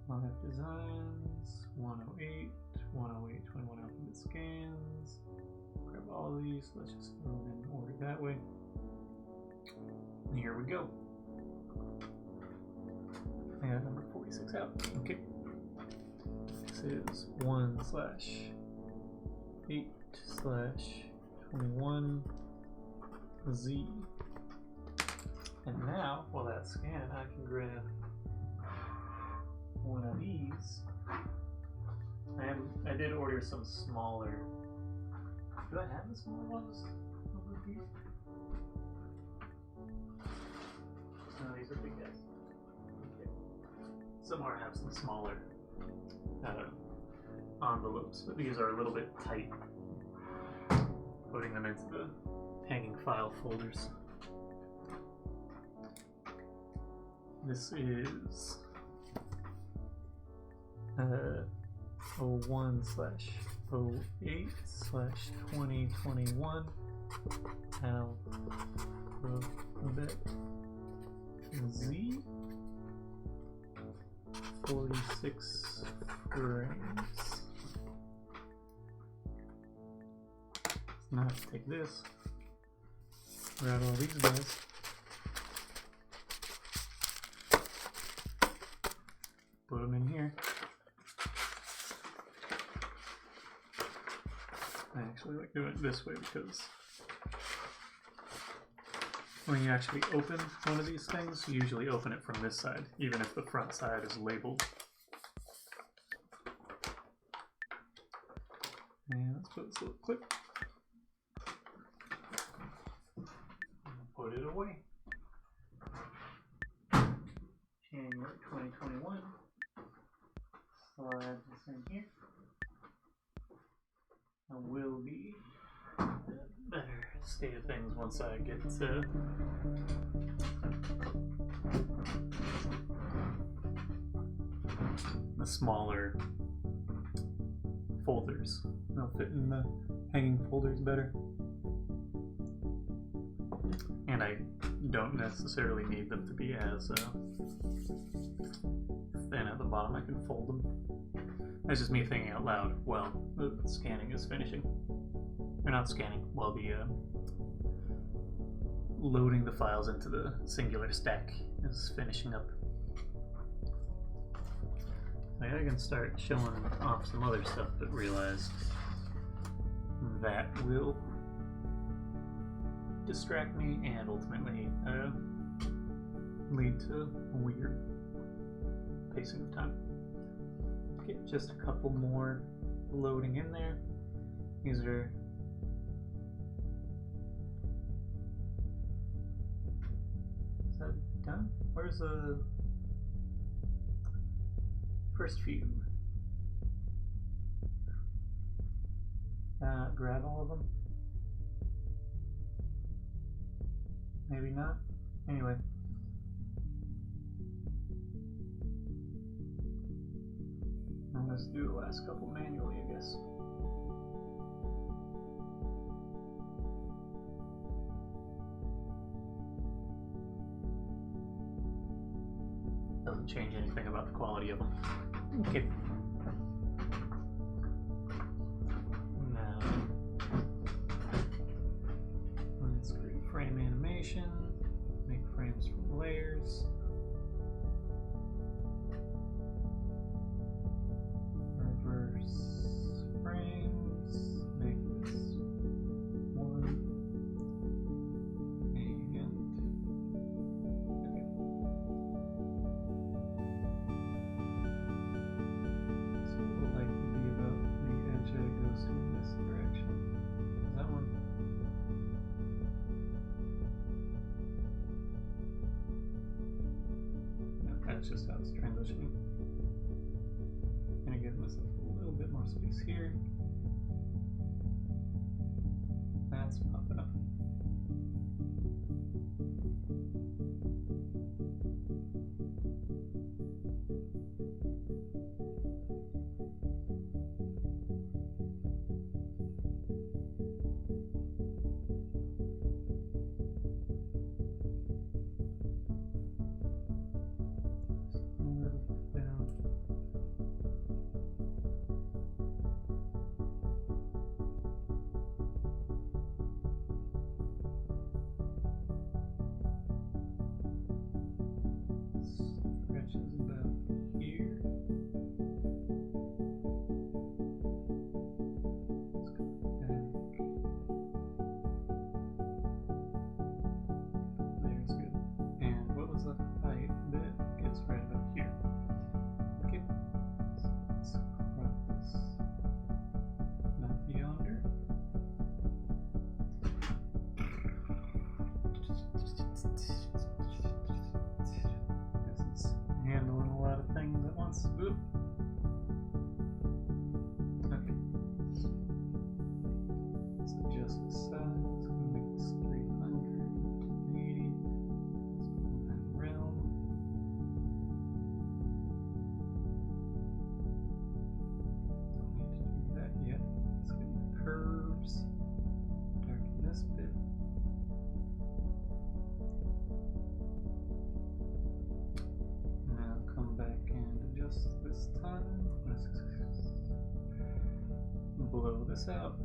Live designs, 108, 108, 21 alphabet scans. Grab all these, let's just throw them in order that way. And here we go. I got number 46 out. Okay. This is 1/8/21 Z. And now, while that's scanned, I can grab one of these. I did order some smaller. Do I have the smaller ones over here? No, these are big guys. Okay. Somewhere I have some smaller envelopes, but these are a little bit tight. Putting them into the hanging file folders. This is 01/08/2021 alphabet Z 46 frames. Now take this, grab all these guys, put them in here. I actually like doing it this way because when you actually open one of these things, you usually open it from this side, even if the front side is labeled. And let's put this little clip. Put it away. January 2021. Slide this in here. I will be in a better state of things once I get to the smaller folders. They'll fit in the hanging folders better. And I don't necessarily need them to be as thin at the bottom. I can fold them. That's just me thinking out loud while the scanning is finishing. Or not scanning, while the loading the files into the singular stack is finishing up. So yeah, I can start showing off some other stuff, but realized that will distract me and ultimately lead to a weird pacing of time. Okay, just a couple more loading in there. These are is that done? Where's the first few? Grab all of them? Maybe not. Anyway. Let's do the last couple manually, I guess. doesn't change anything about the quality of them. Okay. Now, let's create frame animation, make frames from layers. Reverse frames, make this one, and okay. So it will likely be about the edge that it goes to in this direction. That one. No, that's just how it's transitioning. Gonna give myself a little bit more space here. That's popping up. Stretches about here. Let's go back. There's good. And what was the height that gets right about here? Okay. So let's crop this. Not yonder. Handling a lot of things at once. Oop. Okay. Let's adjust the size. We'll make this 380. Let's put that realm. Don't need to do that yet. Let's get the curves. Darken this bit. Now come back and adjust this time. Let's blow this out.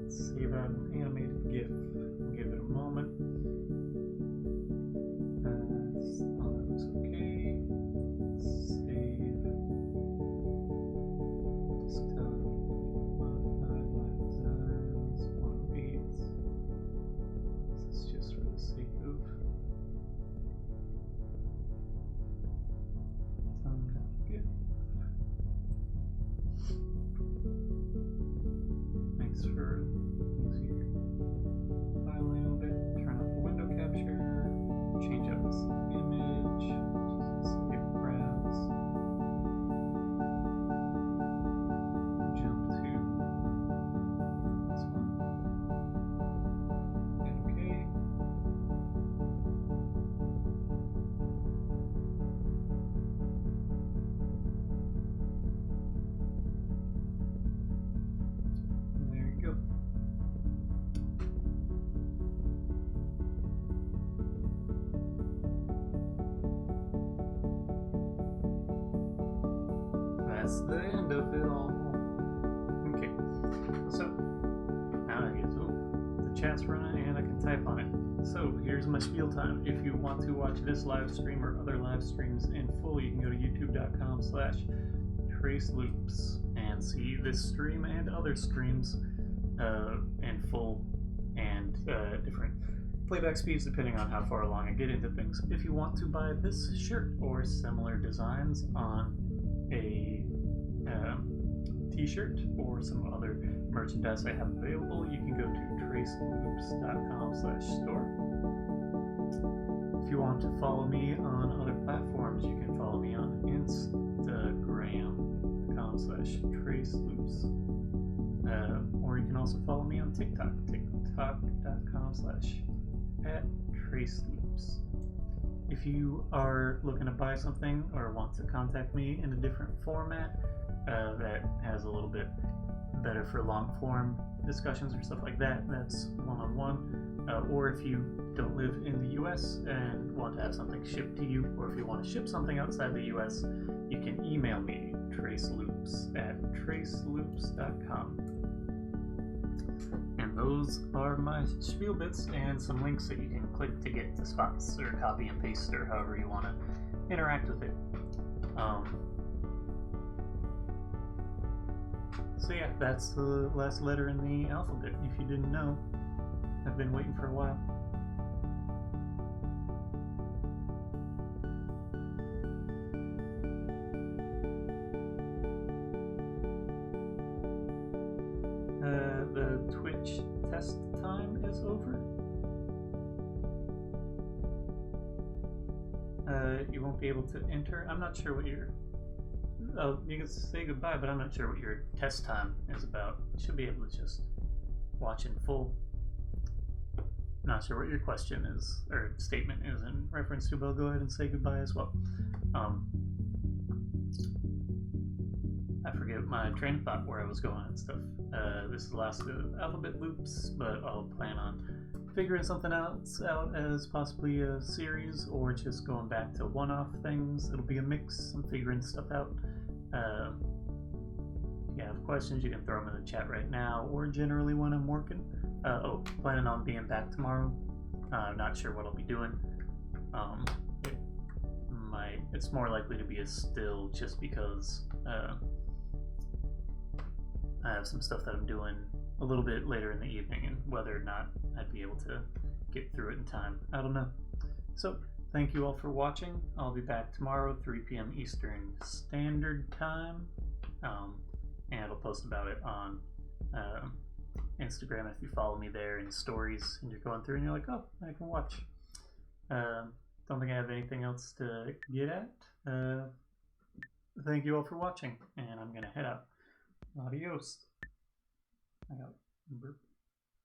Save that animated GIF. Give it a moment. That looks okay. Save. Desktop. Modify my designs. 108. This is just for the sake of good. Thanks for easier filing a bit. Turn off the window capture. Change up this image. Just save browse. Jump to this one. Hit OK. There you go. That's the end of it all. Okay, so now I get to the chat's running and I can type on it. So here's my spiel time. If you want to watch this live stream or other live streams in full, you can go to youtube.com/traceloops and see this stream and other streams in full and different playback speeds depending on how far along I get into things. If you want to buy this shirt or similar designs on a t-shirt or some other merchandise I have available, you can go to traceloops.com/store. If you want to follow me on other platforms, you can follow me on Instagram.com/traceloops. Or you can also follow me on TikTok, tiktok.com/@traceloops. If you are looking to buy something or want to contact me in a different format that has a little bit better for long form discussions or stuff like that, that's one-on-one. Or if you don't live in the US and want to have something shipped to you, or if you want to ship something outside the US, you can email me, traceloops@traceloops.com. And those are my spiel bits and some links that you can click to get to spots, or copy and paste, or however you want to interact with it. So yeah, that's the last letter in the alphabet. If you didn't know, I've been waiting for a while. The Twitch test time is over. You won't be able to enter. I'm not sure what your... Oh, you can say goodbye, but I'm not sure what your test time is about. You should be able to just watch in full. Not sure what your question is, or statement is in reference to, but I'll go ahead and say goodbye as well. I forget my train of thought where I was going and stuff. This is the last of Alphabet Loops, but I'll plan on figuring something else out as possibly a series, or just going back to one-off things. It'll be a mix. I'm figuring stuff out. If you have questions, you can throw them in the chat right now, or generally when I'm working. Planning on being back tomorrow. I'm not sure what I'll be doing. It's more likely to be a still, just because I have some stuff that I'm doing a little bit later in the evening, and whether or not I'd be able to get through it in time, I don't know. So, thank you all for watching. I'll be back tomorrow, 3 p.m. Eastern Standard Time, and I'll post about it on Instagram if you follow me there in stories and you're going through and you're like, oh, I can watch. Don't think I have anything else to get at. Thank you all for watching, and I'm gonna head out. Adios. I got burp.